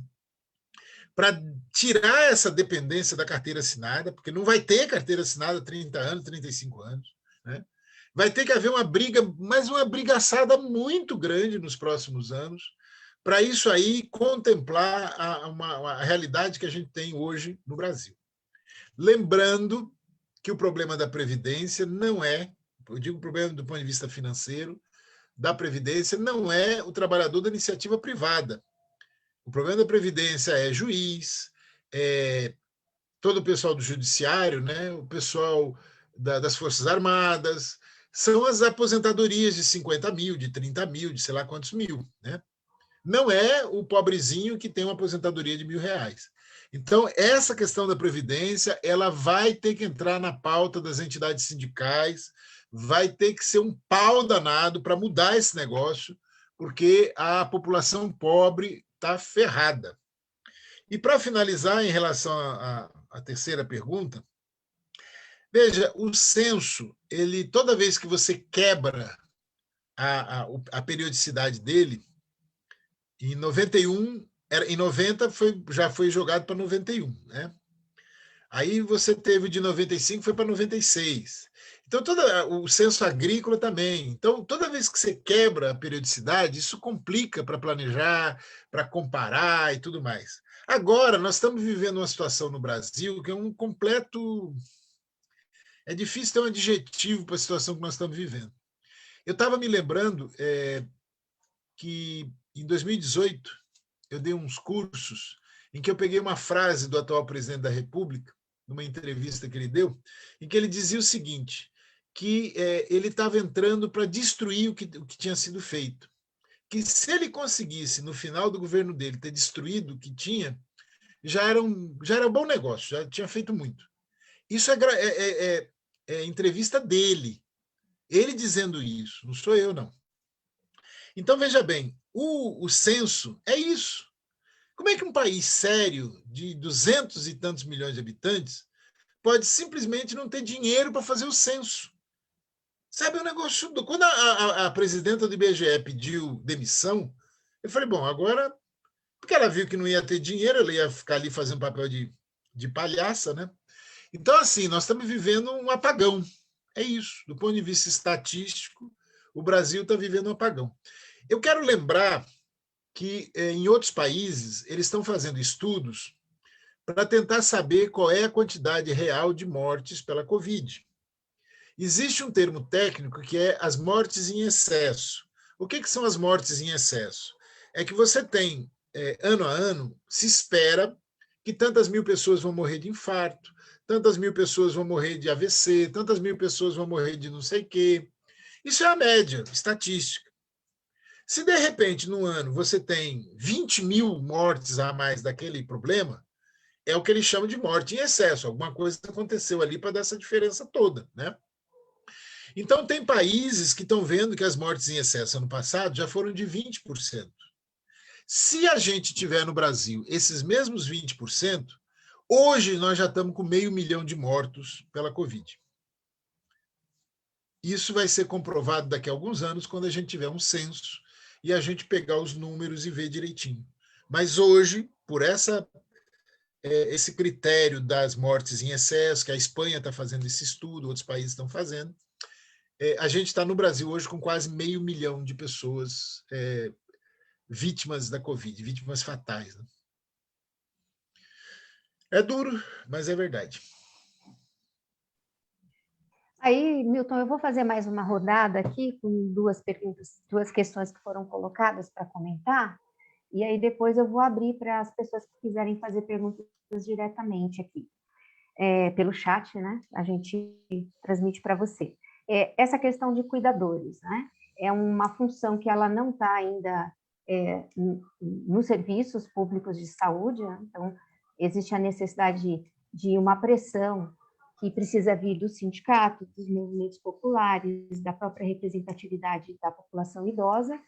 para tirar essa dependência da carteira assinada, porque não vai ter carteira assinada há 30 anos, 35 anos. Né? Vai ter que haver uma briga, mas uma brigaçada muito grande nos próximos anos, para isso aí contemplar a realidade que a gente tem hoje no Brasil. Lembrando que o problema da Previdência não é, eu digo o problema do ponto de vista financeiro, da Previdência não é o trabalhador da iniciativa privada. O problema da Previdência é juiz, todo o pessoal do judiciário, né, o pessoal das Forças Armadas, são as aposentadorias de 50 mil, de 30 mil, de sei lá quantos mil, né? não é o pobrezinho que tem uma aposentadoria de R$1.000. Então, essa questão da Previdência, ela vai ter que entrar na pauta das entidades sindicais, vai ter que ser um pau danado para mudar esse negócio, porque a população pobre está ferrada. E, para finalizar, em relação à terceira pergunta, veja, o censo, ele, toda vez que você quebra a periodicidade dele, em 91, em 90 já foi jogado para 91, né? Aí você teve de 95, foi para 96. Então, o censo agrícola também. Então, toda vez que você quebra a periodicidade, isso complica para planejar, para comparar e tudo mais. Agora, nós estamos vivendo uma situação no Brasil que é um completo... É difícil ter um adjetivo para a situação que nós estamos vivendo. Eu estava me lembrando que, em 2018, eu dei uns cursos em que eu peguei uma frase do atual presidente da República, numa entrevista que ele deu, em que ele dizia o seguinte, que ele estava entrando para destruir o que tinha sido feito. Que se ele conseguisse, no final do governo dele, ter destruído o que tinha, já era um bom negócio, já tinha feito muito. Isso é entrevista dele, ele dizendo isso, não sou eu, não. Então, veja bem, o censo é isso. Como é que um país sério, de 200 e tantos milhões de habitantes, pode simplesmente não ter dinheiro para fazer o censo? Sabe, é um negócio... Quando a presidenta do IBGE pediu demissão, eu falei, bom, agora... Porque ela viu que não ia ter dinheiro, ela ia ficar ali fazendo papel de palhaça, né? Então, assim, nós estamos vivendo um apagão. É isso. Do ponto de vista estatístico, o Brasil está vivendo um apagão. Eu quero lembrar que, em outros países, eles estão fazendo estudos para tentar saber qual é a quantidade real de mortes pela Covid. Existe um termo técnico que é as mortes em excesso. O que são as mortes em excesso? É que você tem, ano a ano, se espera que tantas mil pessoas vão morrer de infarto, tantas mil pessoas vão morrer de AVC, tantas mil pessoas vão morrer de não sei o quê. Isso é a média estatística. Se, de repente, no ano, você tem 20 mil mortes a mais daquele problema, é o que eles chamam de morte em excesso. Alguma coisa aconteceu ali para dar essa diferença toda, né? Então, tem países que estão vendo que as mortes em excesso ano passado já foram de 20%. Se a gente tiver no Brasil esses mesmos 20%, hoje nós já estamos com 500 mil de mortos pela Covid. Isso vai ser comprovado daqui a alguns anos, quando a gente tiver um censo e a gente pegar os números e ver direitinho. Mas hoje, por esse critério das mortes em excesso, que a Espanha está fazendo esse estudo, outros países estão fazendo, a gente está no Brasil hoje com quase 500 mil de pessoas vítimas da Covid, vítimas fatais. Né? É duro, mas é verdade. Aí, Milton, eu vou fazer mais uma rodada aqui com duas perguntas, duas questões que foram colocadas para comentar, e aí depois eu vou abrir para as pessoas que quiserem fazer perguntas diretamente aqui, pelo chat, né? A gente transmite para você. Essa questão de cuidadores, né? É uma função que ela não está ainda nos serviços públicos de saúde, né? Então, existe a necessidade de uma pressão que precisa vir do sindicato, dos movimentos populares, da própria representatividade da população idosa,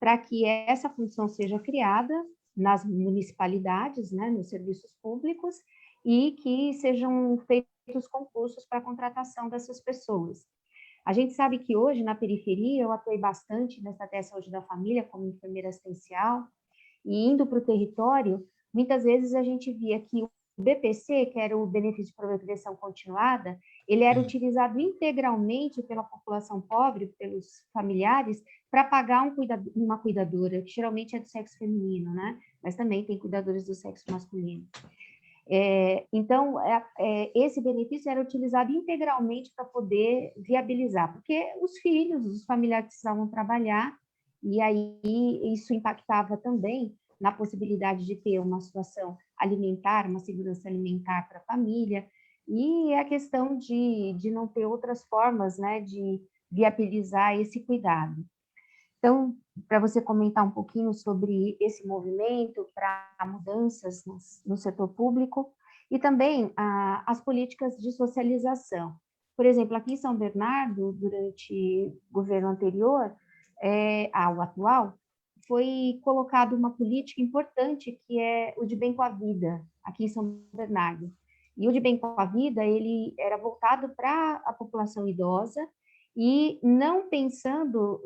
para que essa função seja criada nas municipalidades, né, nos serviços públicos, e que sejam feitos concursos para a contratação dessas pessoas. A gente sabe que hoje, na periferia, eu atuei bastante nessa área de saúde da família, como enfermeira assistencial, e indo para o território, muitas vezes a gente via que o BPC, que era o benefício de progressão continuada, ele era utilizado integralmente pela população pobre, pelos familiares, para pagar uma cuidadora, que geralmente é do sexo feminino, né? Mas também tem cuidadores do sexo masculino. Então, esse benefício era utilizado integralmente para poder viabilizar, porque os filhos, os familiares precisavam trabalhar, e aí isso impactava também na possibilidade de ter uma situação alimentar, uma segurança alimentar para a família, e a questão de não ter outras formas, né, de viabilizar esse cuidado. Então, para você comentar um pouquinho sobre esse movimento para mudanças no setor público e também as políticas de socialização. Por exemplo, aqui em São Bernardo, durante o governo anterior ao atual, foi colocada uma política importante que é o de Bem com a Vida, aqui em São Bernardo. E o de Bem com a Vida, ele era voltado para a população idosa e não pensando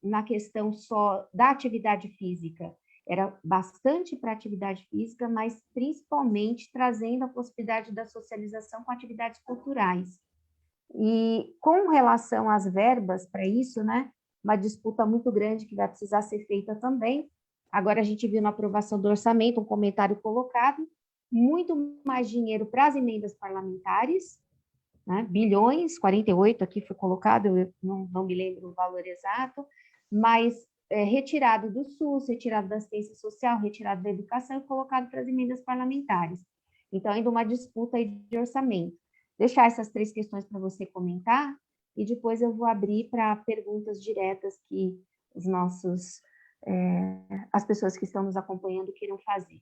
na questão só da atividade física. Era bastante para atividade física, mas principalmente trazendo a possibilidade da socialização com atividades culturais. E com relação às verbas para isso, né, uma disputa muito grande que vai precisar ser feita também. Agora a gente viu na aprovação do orçamento um comentário colocado, muito mais dinheiro para as emendas parlamentares, né, bilhões, 48 aqui foi colocado, eu não me lembro o valor exato, mas retirado do SUS, retirado da assistência social, retirado da educação e colocado para as emendas parlamentares. Então, ainda uma disputa aí de orçamento. Deixar essas 3 questões para você comentar e depois eu vou abrir para perguntas diretas que as pessoas que estão nos acompanhando queiram fazer.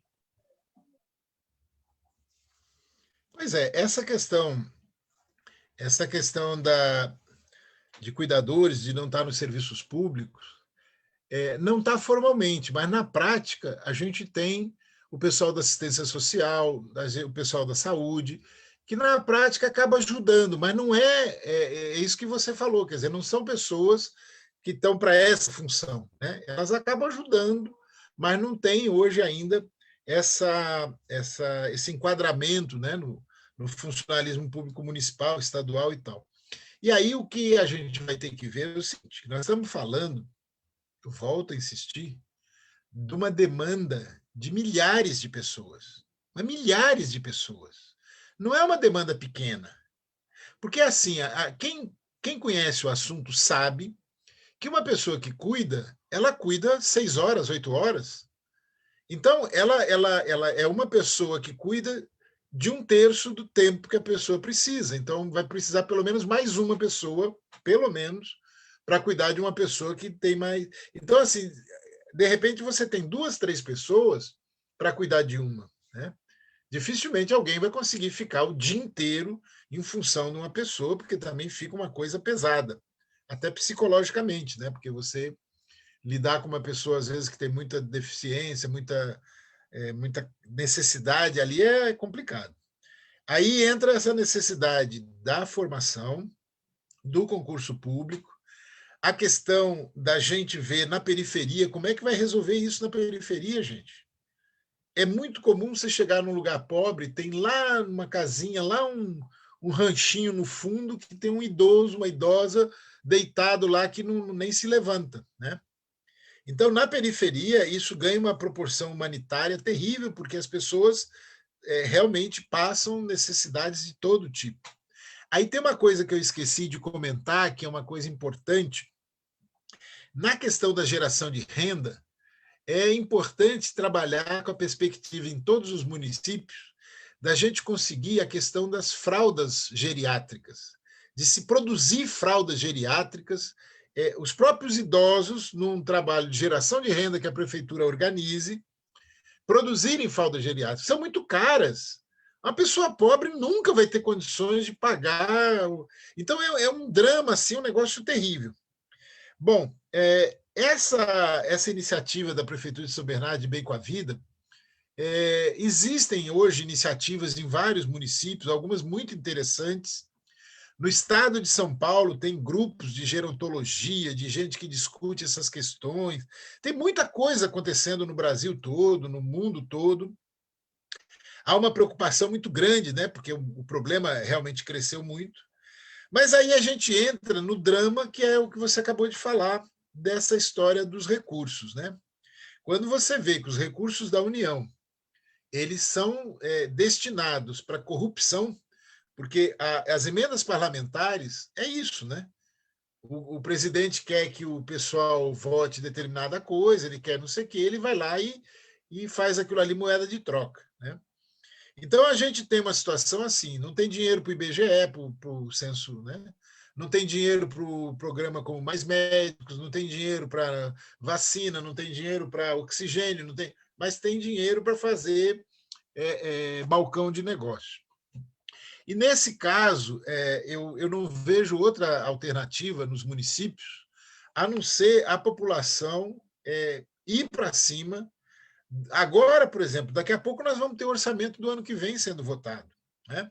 Pois é, essa questão de cuidadores, de não estar nos serviços públicos, não está formalmente, mas na prática a gente tem o pessoal da assistência social, o pessoal da saúde, que na prática acaba ajudando, mas não é isso que você falou, quer dizer, não são pessoas que estão para essa função, né? Elas acabam ajudando, mas não tem hoje ainda esse enquadramento, né, no funcionalismo público municipal, estadual e tal. E aí o que a gente vai ter que ver é o seguinte, nós estamos falando, eu volto a insistir, de uma demanda de milhares de pessoas, mas milhares de pessoas. Não é uma demanda pequena. Porque, assim, quem conhece o assunto sabe que uma pessoa que cuida, ela cuida 6 horas, 8 horas. Então, ela é uma pessoa que cuida de 1/3 do tempo que a pessoa precisa. Então, vai precisar pelo menos mais uma pessoa, pelo menos, para cuidar de uma pessoa que tem mais... Então, assim, de repente você tem 2, 3 pessoas para cuidar de uma, né? Dificilmente alguém vai conseguir ficar o dia inteiro em função de uma pessoa, porque também fica uma coisa pesada, até psicologicamente, né? Porque você lidar com uma pessoa, às vezes, que tem muita deficiência, muita necessidade ali é complicado. Aí entra essa necessidade da formação, do concurso público, a questão da gente ver na periferia, como é que vai resolver isso na periferia, gente? É muito comum você chegar num lugar pobre, tem lá uma casinha, lá um ranchinho no fundo, que tem um idoso, uma idosa deitado lá que nem se levanta, né? Então, na periferia, isso ganha uma proporção humanitária terrível, porque as pessoas realmente passam necessidades de todo tipo. Aí tem uma coisa que eu esqueci de comentar, que é uma coisa importante. Na questão da geração de renda, é importante trabalhar com a perspectiva em todos os municípios da gente conseguir a questão das fraldas geriátricas, de se produzir fraldas geriátricas, os próprios idosos, num trabalho de geração de renda que a prefeitura organize, produzirem fraldas geriátricas. São muito caras. Uma pessoa pobre nunca vai ter condições de pagar. Então, é um drama, assim, um negócio terrível. Bom, essa iniciativa da Prefeitura de São Bernardo de Bem com a Vida, existem hoje iniciativas em vários municípios, algumas muito interessantes. No estado de São Paulo tem grupos de gerontologia, de gente que discute essas questões. Tem muita coisa acontecendo no Brasil todo, no mundo todo. Há uma preocupação muito grande, né? Porque o problema realmente cresceu muito. Mas aí a gente entra no drama, que é o que você acabou de falar, dessa história dos recursos, né? Quando você vê que os recursos da União eles são destinados para corrupção, porque as emendas parlamentares é isso, né? O presidente quer que o pessoal vote determinada coisa, ele quer não sei o quê, ele vai lá e faz aquilo ali moeda de troca, né? Então a gente tem uma situação assim, não tem dinheiro para o IBGE, para o censo, né? não tem dinheiro para o programa como Mais Médicos, não tem dinheiro para vacina, não tem dinheiro para oxigênio, não tem, mas tem dinheiro para fazer balcão de negócio. E, nesse caso, eu não vejo outra alternativa nos municípios a não ser a população ir para cima. Agora, por exemplo, daqui a pouco nós vamos ter o orçamento do ano que vem sendo votado, né?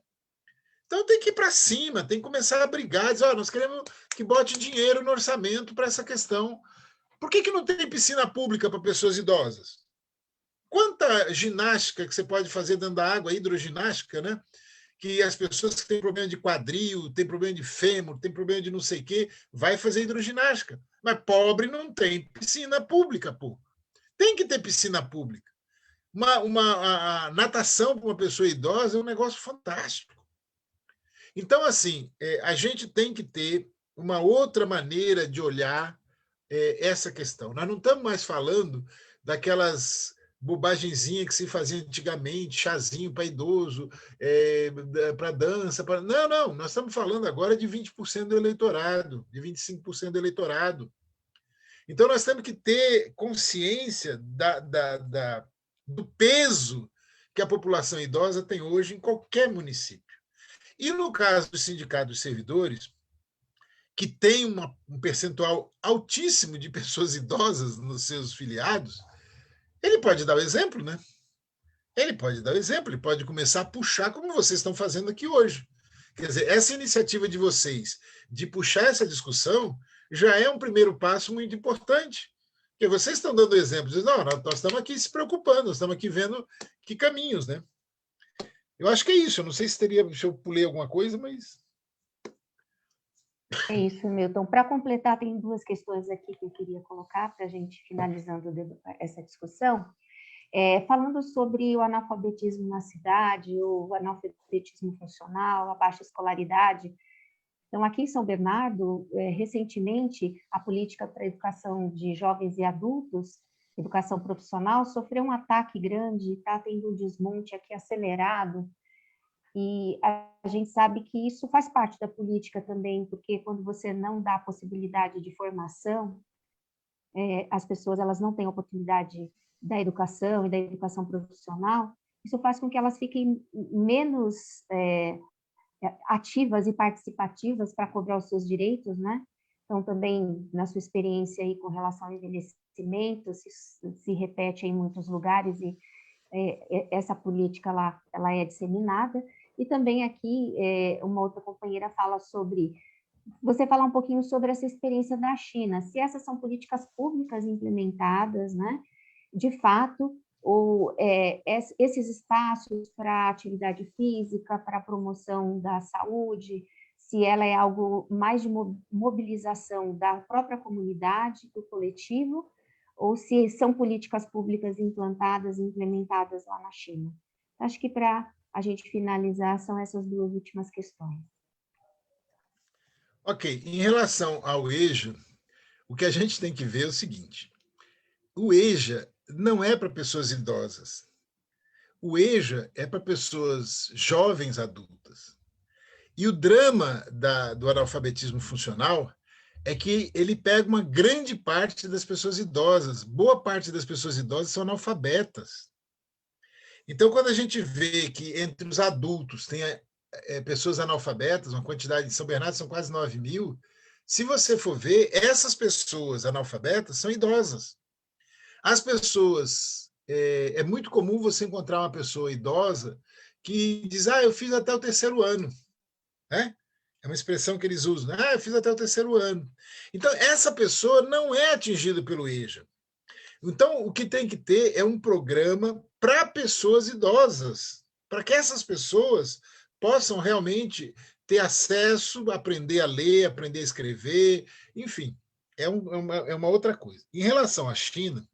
Então tem que ir para cima, tem que começar a brigar, dizer, nós queremos que bote dinheiro no orçamento para essa questão. Por que não tem piscina pública para pessoas idosas? Quanta ginástica que você pode fazer dentro da água, hidroginástica, né? Que as pessoas que têm problema de quadril, têm problema de fêmur, têm problema de não sei o quê, vai fazer hidroginástica. Mas pobre não tem piscina pública, pô. Tem que ter piscina pública. A natação para uma pessoa idosa é um negócio fantástico. Então, assim, a gente tem que ter uma outra maneira de olhar essa questão. Nós não estamos mais falando daquelas bobagenzinhas que se fazia antigamente, chazinho para idoso, para dança. Não, nós estamos falando agora de 20% do eleitorado, de 25% do eleitorado. Então, nós temos que ter consciência do peso que a população idosa tem hoje em qualquer município. E, no caso do Sindicato dos Servidores, que tem um percentual altíssimo de pessoas idosas nos seus filiados, ele pode dar o exemplo, né? Ele pode dar o exemplo, ele pode começar a puxar, como vocês estão fazendo aqui hoje. Quer dizer, essa iniciativa de vocês de puxar essa discussão já é um primeiro passo muito importante. Porque vocês estão dando exemplos, dizendo, não, nós estamos aqui se preocupando, nós estamos aqui vendo que caminhos, né? Eu acho que é isso, eu não sei se eu pulei alguma coisa, mas... É isso, Milton. Para completar, tem duas questões aqui que eu queria colocar para a gente finalizando essa discussão. Falando sobre o analfabetismo na cidade, o analfabetismo funcional, a baixa escolaridade. Então, aqui em São Bernardo, recentemente, a política para a educação de jovens e adultos, educação profissional, sofreu um ataque grande, está tendo um desmonte aqui acelerado, e a gente sabe que isso faz parte da política também, porque quando você não dá possibilidade de formação, as pessoas elas não têm oportunidade da educação e da educação profissional, isso faz com que elas fiquem menos ativas e participativas para cobrar os seus direitos, né? Então, também, na sua experiência aí com relação ao envelhecimento, se repete em muitos lugares e essa política ela é disseminada. E também aqui, uma outra companheira fala sobre... Você falar um pouquinho sobre essa experiência da China, se essas são políticas públicas implementadas, né? De fato, ou esses espaços para atividade física, para promoção da saúde, se ela é algo mais de mobilização da própria comunidade, do coletivo, ou se são políticas públicas implantadas, implementadas lá na China. Acho que para a gente finalizar, são essas duas últimas questões. Ok, em relação ao EJA, o que a gente tem que ver é o seguinte, o EJA não é para pessoas idosas, o EJA é para pessoas jovens adultas. E o drama do analfabetismo funcional é que ele pega uma grande parte das pessoas idosas, boa parte das pessoas idosas são analfabetas. Então, quando a gente vê que entre os adultos tem pessoas analfabetas, uma quantidade, em São Bernardo são quase 9 mil, se você for ver, essas pessoas analfabetas são idosas. As pessoas, é muito comum você encontrar uma pessoa idosa que diz, eu fiz até o 3º ano, né? É uma expressão que eles usam, eu fiz até o 3º ano. Então, essa pessoa não é atingida pelo EJA. Então, o que tem que ter é um programa para pessoas idosas, para que essas pessoas possam realmente ter acesso, aprender a ler, aprender a escrever, enfim, é uma outra coisa. Em relação à China,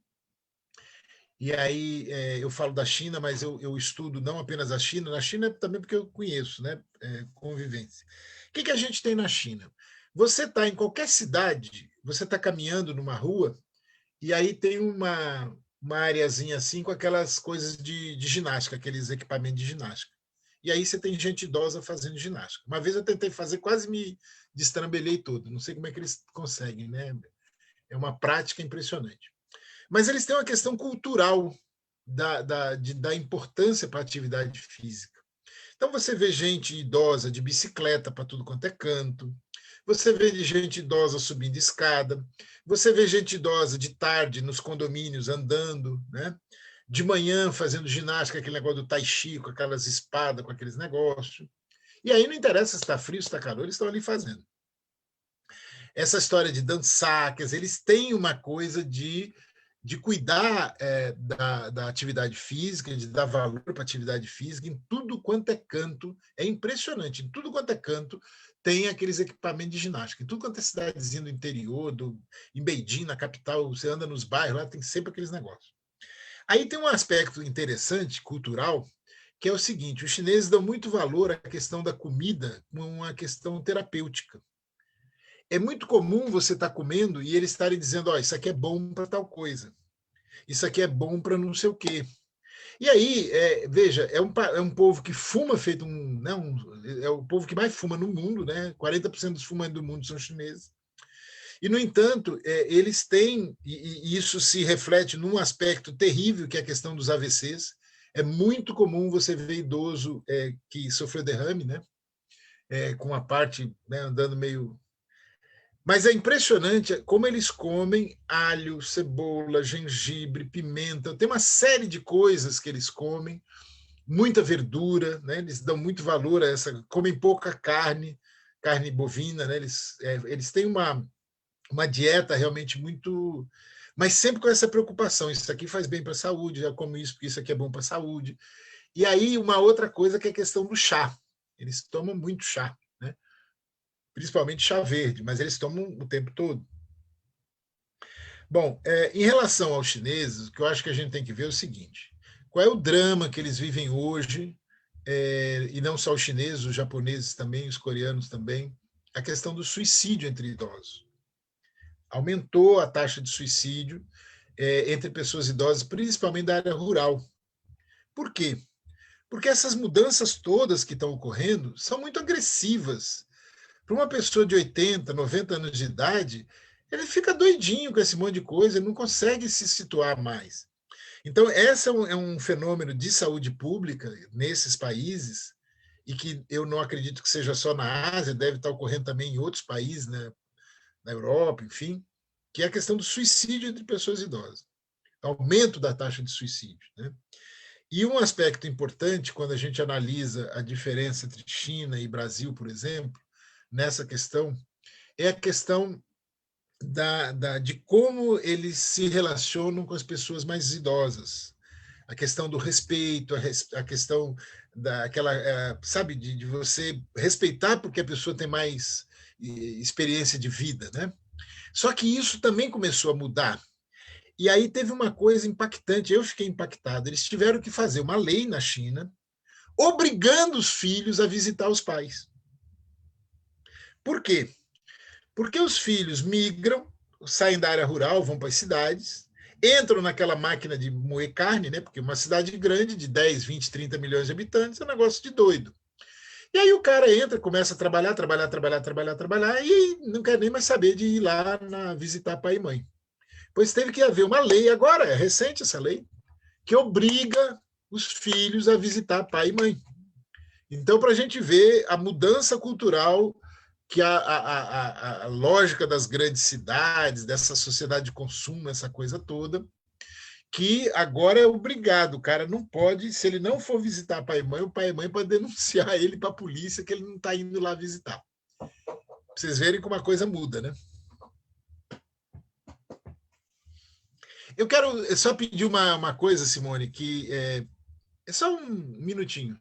e aí eu falo da China, mas eu estudo não apenas a China, na China também porque eu conheço, né, convivência. O que a gente tem na China? Você está em qualquer cidade, você está caminhando numa rua, e aí tem uma areazinha assim com aquelas coisas de ginástica, aqueles equipamentos de ginástica. e aí você tem gente idosa fazendo ginástica. Uma vez eu tentei fazer, quase me destrambelhei todo. Não sei como é que eles conseguem, né? É uma prática impressionante. Mas eles têm uma questão cultural da importância para a atividade física. Então, você vê gente idosa de bicicleta para tudo quanto é canto, você vê gente idosa subindo escada, você vê gente idosa de tarde nos condomínios andando, né? De manhã fazendo ginástica, aquele negócio do tai chi, com aquelas espadas, com aqueles negócios. E aí não interessa se está frio, se está calor, eles estão ali fazendo. Essa história de dançar, quer dizer, eles têm uma coisa de cuidar da atividade física, de dar valor para a atividade física em tudo quanto é canto. É impressionante, em tudo quanto é canto tem aqueles equipamentos de ginástica. Em tudo quanto é cidadezinha do interior, em Beijing, na capital, você anda nos bairros, lá tem sempre aqueles negócios. Aí tem um aspecto interessante, cultural, que é o seguinte: os chineses dão muito valor à questão da comida como uma questão terapêutica. É muito comum você estar comendo e eles estarem dizendo, ó, isso aqui é bom para tal coisa, isso aqui é bom para não sei o quê. E aí, veja, é um povo que fuma feito é o povo que mais fuma no mundo, né? 40% dos fumantes do mundo são chineses. E, no entanto, eles têm, e isso se reflete num aspecto terrível, que é a questão dos AVCs. É muito comum você ver idoso que sofreu derrame, né? Com a parte, né, andando meio... Mas é impressionante como eles comem alho, cebola, gengibre, pimenta. Tem uma série de coisas que eles comem, muita verdura, né? Eles dão muito valor a essa, comem pouca carne bovina, né? Eles têm uma dieta realmente muito... Mas sempre com essa preocupação, isso aqui faz bem para a saúde, já como isso, porque isso aqui é bom para a saúde. E aí uma outra coisa que é a questão do chá. Eles tomam muito chá, né? Principalmente chá verde, mas eles tomam o tempo todo. Bom, em relação aos chineses, o que eu acho que a gente tem que ver é o seguinte: qual é o drama que eles vivem hoje, e não só os chineses, os japoneses também, os coreanos também, a questão do suicídio entre idosos. Aumentou a taxa de suicídio entre pessoas idosas, principalmente da área rural. Por quê? Porque essas mudanças todas que estão ocorrendo são muito agressivas. Para uma pessoa de 80, 90 anos de idade, ele fica doidinho com esse monte de coisa, ele não consegue se situar mais. Então, esse é um fenômeno de saúde pública nesses países, e que eu não acredito que seja só na Ásia, deve estar ocorrendo também em outros países, né, na Europa, enfim, que é a questão do suicídio entre pessoas idosas, aumento da taxa de suicídio, né? E um aspecto importante, quando a gente analisa a diferença entre China e Brasil, por exemplo, nessa questão, é a questão de como eles se relacionam com as pessoas mais idosas. A questão do respeito, a questão daquela, sabe, de você respeitar porque a pessoa tem mais experiência de vida, né? Só que isso também começou a mudar. E aí teve uma coisa impactante, eu fiquei impactado. Eles tiveram que fazer uma lei na China obrigando os filhos a visitar os pais. Por quê? Porque os filhos migram, saem da área rural, vão para as cidades, entram naquela máquina de moer carne, né? Porque uma cidade grande de 10, 20, 30 milhões de habitantes é um negócio de doido. E aí o cara entra, começa a trabalhar, e não quer nem mais saber de ir lá visitar pai e mãe. Pois teve que haver uma lei agora, é recente essa lei, que obriga os filhos a visitar pai e mãe. Então, para a gente ver a mudança cultural que a lógica das grandes cidades, dessa sociedade de consumo, essa coisa toda, que agora é obrigado, o cara não pode, se ele não for visitar pai e mãe, o pai e mãe pode denunciar ele para a polícia que ele não está indo lá visitar. Pra vocês verem como a coisa muda, né? Eu quero só pedir uma coisa, Simone, que é só um minutinho.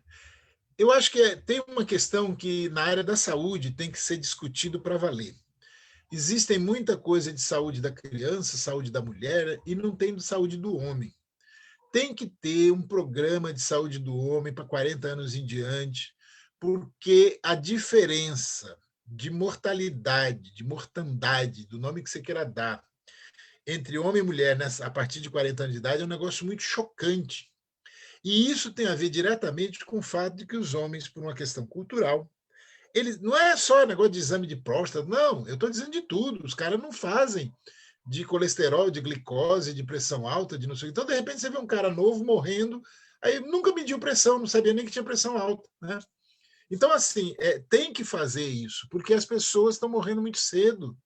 Eu acho que tem uma questão que na área da saúde tem que ser discutido para valer. Existem muita coisa de saúde da criança, saúde da mulher, e não tem de saúde do homem. Tem que ter um programa de saúde do homem para 40 anos em diante, porque a diferença de mortalidade, de mortandade, do nome que você queira dar, entre homem e mulher a partir de 40 anos de idade é um negócio muito chocante. E isso tem a ver diretamente com o fato de que os homens, por uma questão cultural, eles não é só negócio de exame de próstata, não, eu estou dizendo de tudo. Os caras não fazem de colesterol, de glicose, de pressão alta, de não sei o que. Então, de repente, você vê um cara novo morrendo, aí nunca mediu pressão, não sabia nem que tinha pressão alta, né? Então, assim, tem que fazer isso, porque as pessoas estão morrendo muito cedo.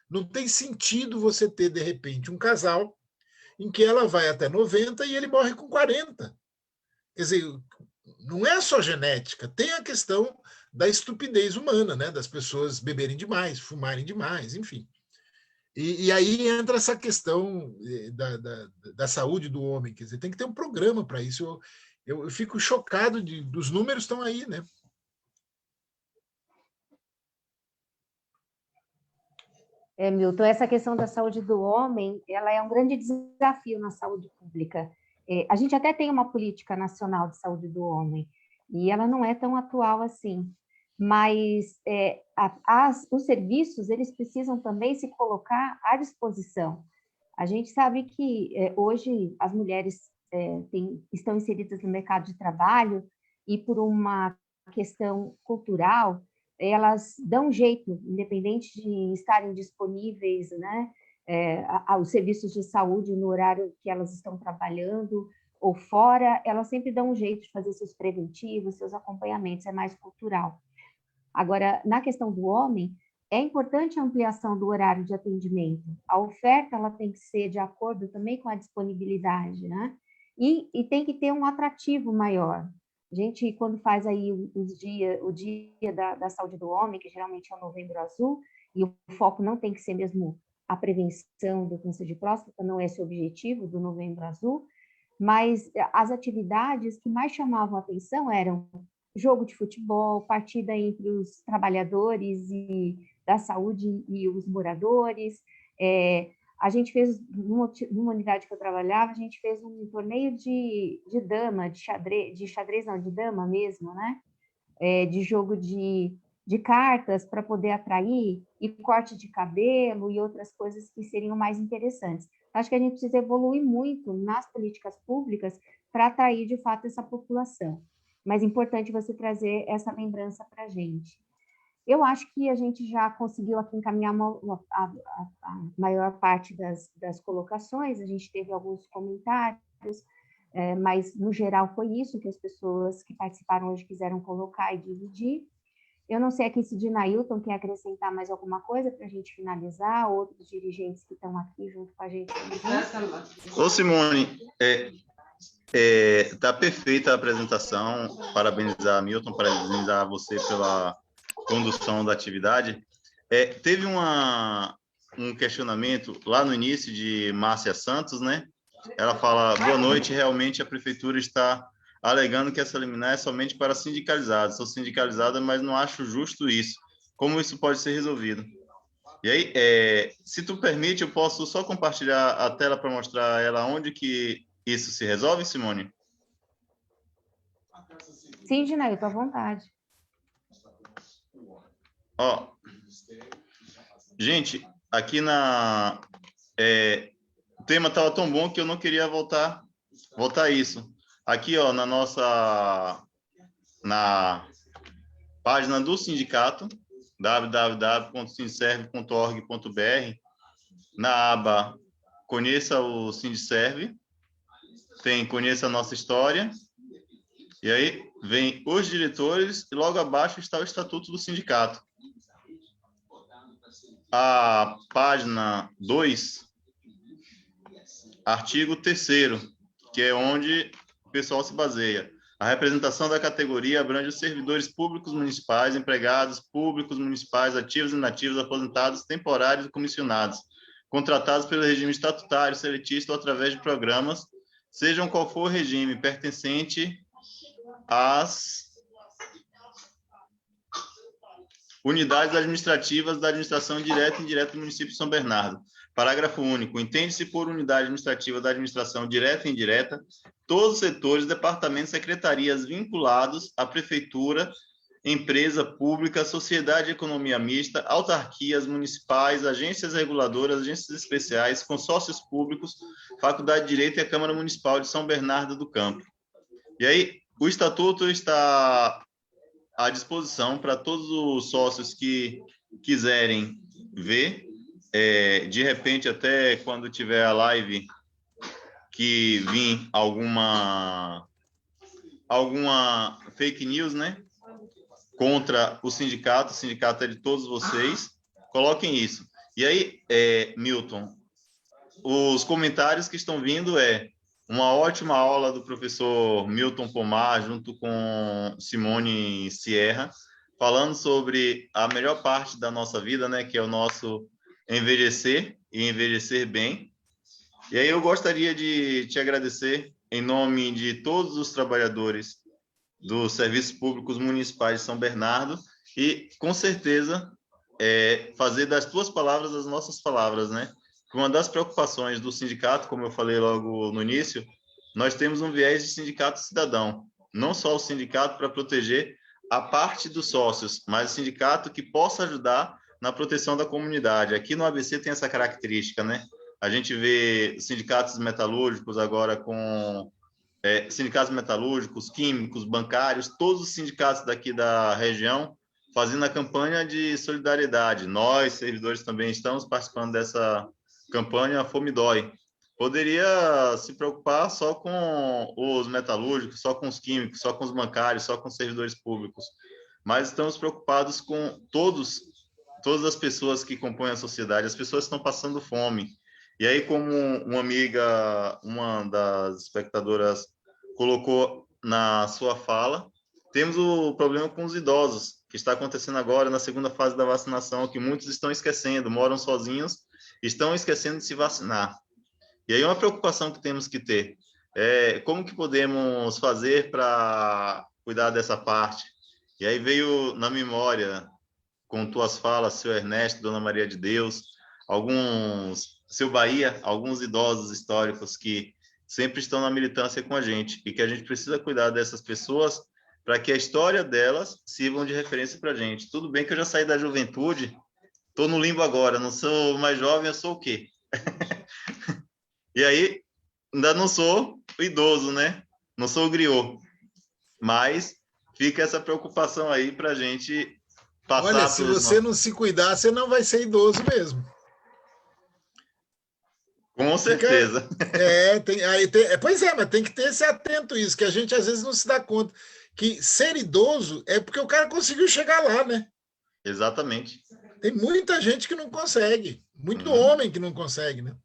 Não tem sentido você ter, de repente, um casal em que ela vai até 90 e ele morre com 40. Quer dizer, não é só genética, tem a questão da estupidez humana, né? Das pessoas beberem demais, fumarem demais, enfim. E aí entra essa questão da saúde do homem, quer dizer, tem que ter um programa para isso. Eu fico chocado dos números estão aí, né? Milton, essa questão da saúde do homem, ela é um grande desafio na saúde pública. A gente até tem uma política nacional de saúde do homem, e ela não é tão atual assim, mas os serviços, eles precisam também se colocar à disposição. A gente sabe que hoje as mulheres estão inseridas no mercado de trabalho e por uma questão cultural, elas dão um jeito, independente de estarem disponíveis, né, aos serviços de saúde no horário que elas estão trabalhando ou fora, elas sempre dão um jeito de fazer seus preventivos, seus acompanhamentos, é mais cultural. Agora, na questão do homem, é importante a ampliação do horário de atendimento. A oferta ela tem que ser de acordo também com a disponibilidade, né? E tem que ter um atrativo maior. A gente, quando faz aí o dia da saúde do homem, que geralmente é o Novembro Azul, e o foco não tem que ser mesmo a prevenção do câncer de próstata, não é esse o objetivo do Novembro Azul, mas as atividades que mais chamavam a atenção eram jogo de futebol, partida entre os trabalhadores e da saúde e os moradores. A gente fez, numa unidade que eu trabalhava, a gente fez um torneio de dama, de xadrez não, de dama mesmo, né? De jogo de cartas para poder atrair, e corte de cabelo e outras coisas que seriam mais interessantes. Acho que a gente precisa evoluir muito nas políticas públicas para atrair, de fato, essa população. Mas é importante você trazer essa lembrança para a gente. Eu acho que a gente já conseguiu aqui encaminhar a maior parte das colocações, a gente teve alguns comentários, mas, no geral, foi isso que as pessoas que participaram hoje quiseram colocar e dividir. Eu não sei aqui se Dinailton quer acrescentar mais alguma coisa para a gente finalizar, outros dirigentes que estão aqui junto com a gente. Ô, Simone, tá perfeita a apresentação, parabenizar a Milton, parabenizar você pela condução da atividade. Teve um questionamento lá no início de Márcia Santos, né? Ela fala, boa noite, realmente a prefeitura está alegando que essa liminar é somente para sindicalizados. Sou sindicalizada, mas não acho justo isso. Como isso pode ser resolvido? E aí, se tu permite, eu posso só compartilhar a tela para mostrar ela onde que isso se resolve, Simone? Sim, Dinailton, à vontade. Ó, gente, aqui o tema estava tão bom que eu não queria voltar a isso. Aqui, ó, na página do sindicato, www.sindserve.org.br, na aba Conheça o Sindserve, tem Conheça a Nossa História, e aí vem os diretores, e logo abaixo está o Estatuto do Sindicato. A página 2, artigo 3º, que é onde o pessoal se baseia. A representação da categoria abrange os servidores públicos municipais, empregados públicos municipais, ativos e inativos, aposentados, temporários e comissionados, contratados pelo regime estatutário, seletista ou através de programas, sejam qual for o regime, pertencente às unidades administrativas da administração direta e indireta do município de São Bernardo. Parágrafo único. Entende-se por unidade administrativa da administração direta e indireta todos os setores, departamentos, secretarias vinculados à prefeitura, empresa pública, sociedade de economia mista, autarquias municipais, agências reguladoras, agências especiais, consórcios públicos, Faculdade de Direito e a Câmara Municipal de São Bernardo do Campo. E aí, o estatuto está à disposição para todos os sócios que quiserem ver. De repente, até quando tiver a live, que vir alguma fake news, né? Contra o sindicato é de todos vocês, coloquem isso. E aí, Milton, os comentários que estão vindo uma ótima aula do professor Milton Pomar, junto com Simone Sierra, falando sobre a melhor parte da nossa vida, né, que é o nosso envelhecer e envelhecer bem. E aí eu gostaria de te agradecer em nome de todos os trabalhadores dos Serviços Públicos Municipais de São Bernardo e, com certeza, fazer das tuas palavras as nossas palavras, né? Uma das preocupações do sindicato, como eu falei logo no início, nós temos um viés de sindicato cidadão, não só o sindicato para proteger a parte dos sócios, mas o sindicato que possa ajudar na proteção da comunidade. Aqui no ABC tem essa característica, né? A gente vê sindicatos metalúrgicos agora com sindicatos metalúrgicos, químicos, bancários, todos os sindicatos daqui da região fazendo a campanha de solidariedade. Nós, servidores, também estamos participando dessa campanha Fome Dói. Poderia se preocupar só com os metalúrgicos, só com os químicos, só com os bancários, só com os servidores públicos, mas estamos preocupados com todas as pessoas que compõem a sociedade. As pessoas estão passando fome. E aí, como uma amiga, uma das espectadoras colocou na sua fala, temos o problema com os idosos, que está acontecendo agora na segunda fase da vacinação, que muitos estão esquecendo, moram sozinhos, estão esquecendo de se vacinar. E aí uma preocupação que temos que ter é como que podemos fazer para cuidar dessa parte. E aí veio na memória, com tuas falas, seu Ernesto, Dona Maria de Deus, seu Bahia, alguns idosos históricos que sempre estão na militância com a gente e que a gente precisa cuidar dessas pessoas para que a história delas sirvam de referência para a gente. Tudo bem que eu já saí da juventude, estou no limbo agora, não sou mais jovem, eu sou o quê? E aí, ainda não sou o idoso, né? Não sou o griot, mas fica essa preocupação aí para a gente passar. Olha, se você não se cuidar, você não vai ser idoso mesmo. Com certeza. Pois é, mas tem que ter esse atento isso, que a gente às vezes não se dá conta que ser idoso é porque o cara conseguiu chegar lá, né? Exatamente. Tem muita gente que não consegue, muito homem que não consegue, né?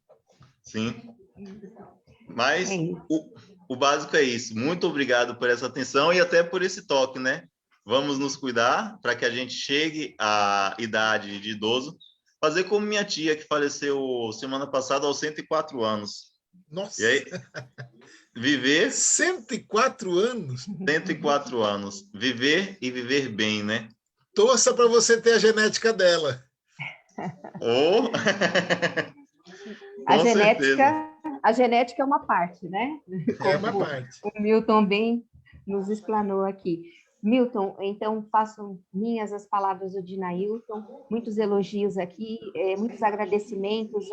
Sim. Mas o básico é isso. Muito obrigado por essa atenção e até por esse toque, né? Vamos nos cuidar para que a gente chegue à idade de idoso. Fazer como minha tia, que faleceu semana passada aos 104 anos. Nossa! E aí, viver... 104 anos? 104 anos. Viver e viver bem, né? Torça para você ter a genética dela. Oh. A genética é uma parte, né? É uma parte. O Milton bem nos explanou aqui. Milton, então, faço minhas as palavras do Dinailton, muitos elogios aqui, muitos agradecimentos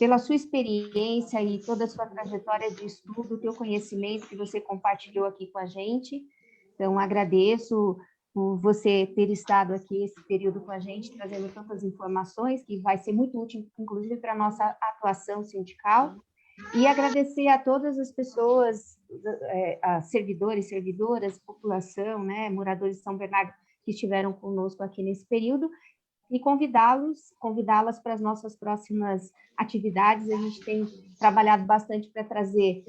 pela sua experiência e toda a sua trajetória de estudo, teu conhecimento que você compartilhou aqui com a gente. Então, agradeço por você ter estado aqui esse período com a gente, trazendo tantas informações, que vai ser muito útil, inclusive, para a nossa atuação sindical. E agradecer a todas as pessoas, servidores, servidoras, população, né, moradores de São Bernardo, que estiveram conosco aqui nesse período, e convidá-las para as nossas próximas atividades. A gente tem trabalhado bastante para trazer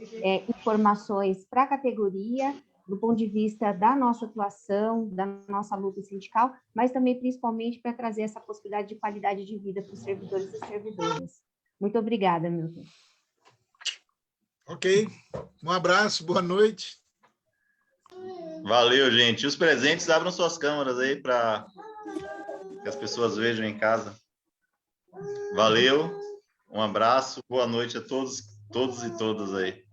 informações para a categoria, do ponto de vista da nossa atuação, da nossa luta sindical, mas também, principalmente, para trazer essa possibilidade de qualidade de vida para os servidores e servidoras. Muito obrigada, Milton. Ok. Um abraço, boa noite. Valeu, gente. Os presentes, abram suas câmeras aí para que as pessoas vejam em casa. Valeu, um abraço, boa noite a todos e todas aí.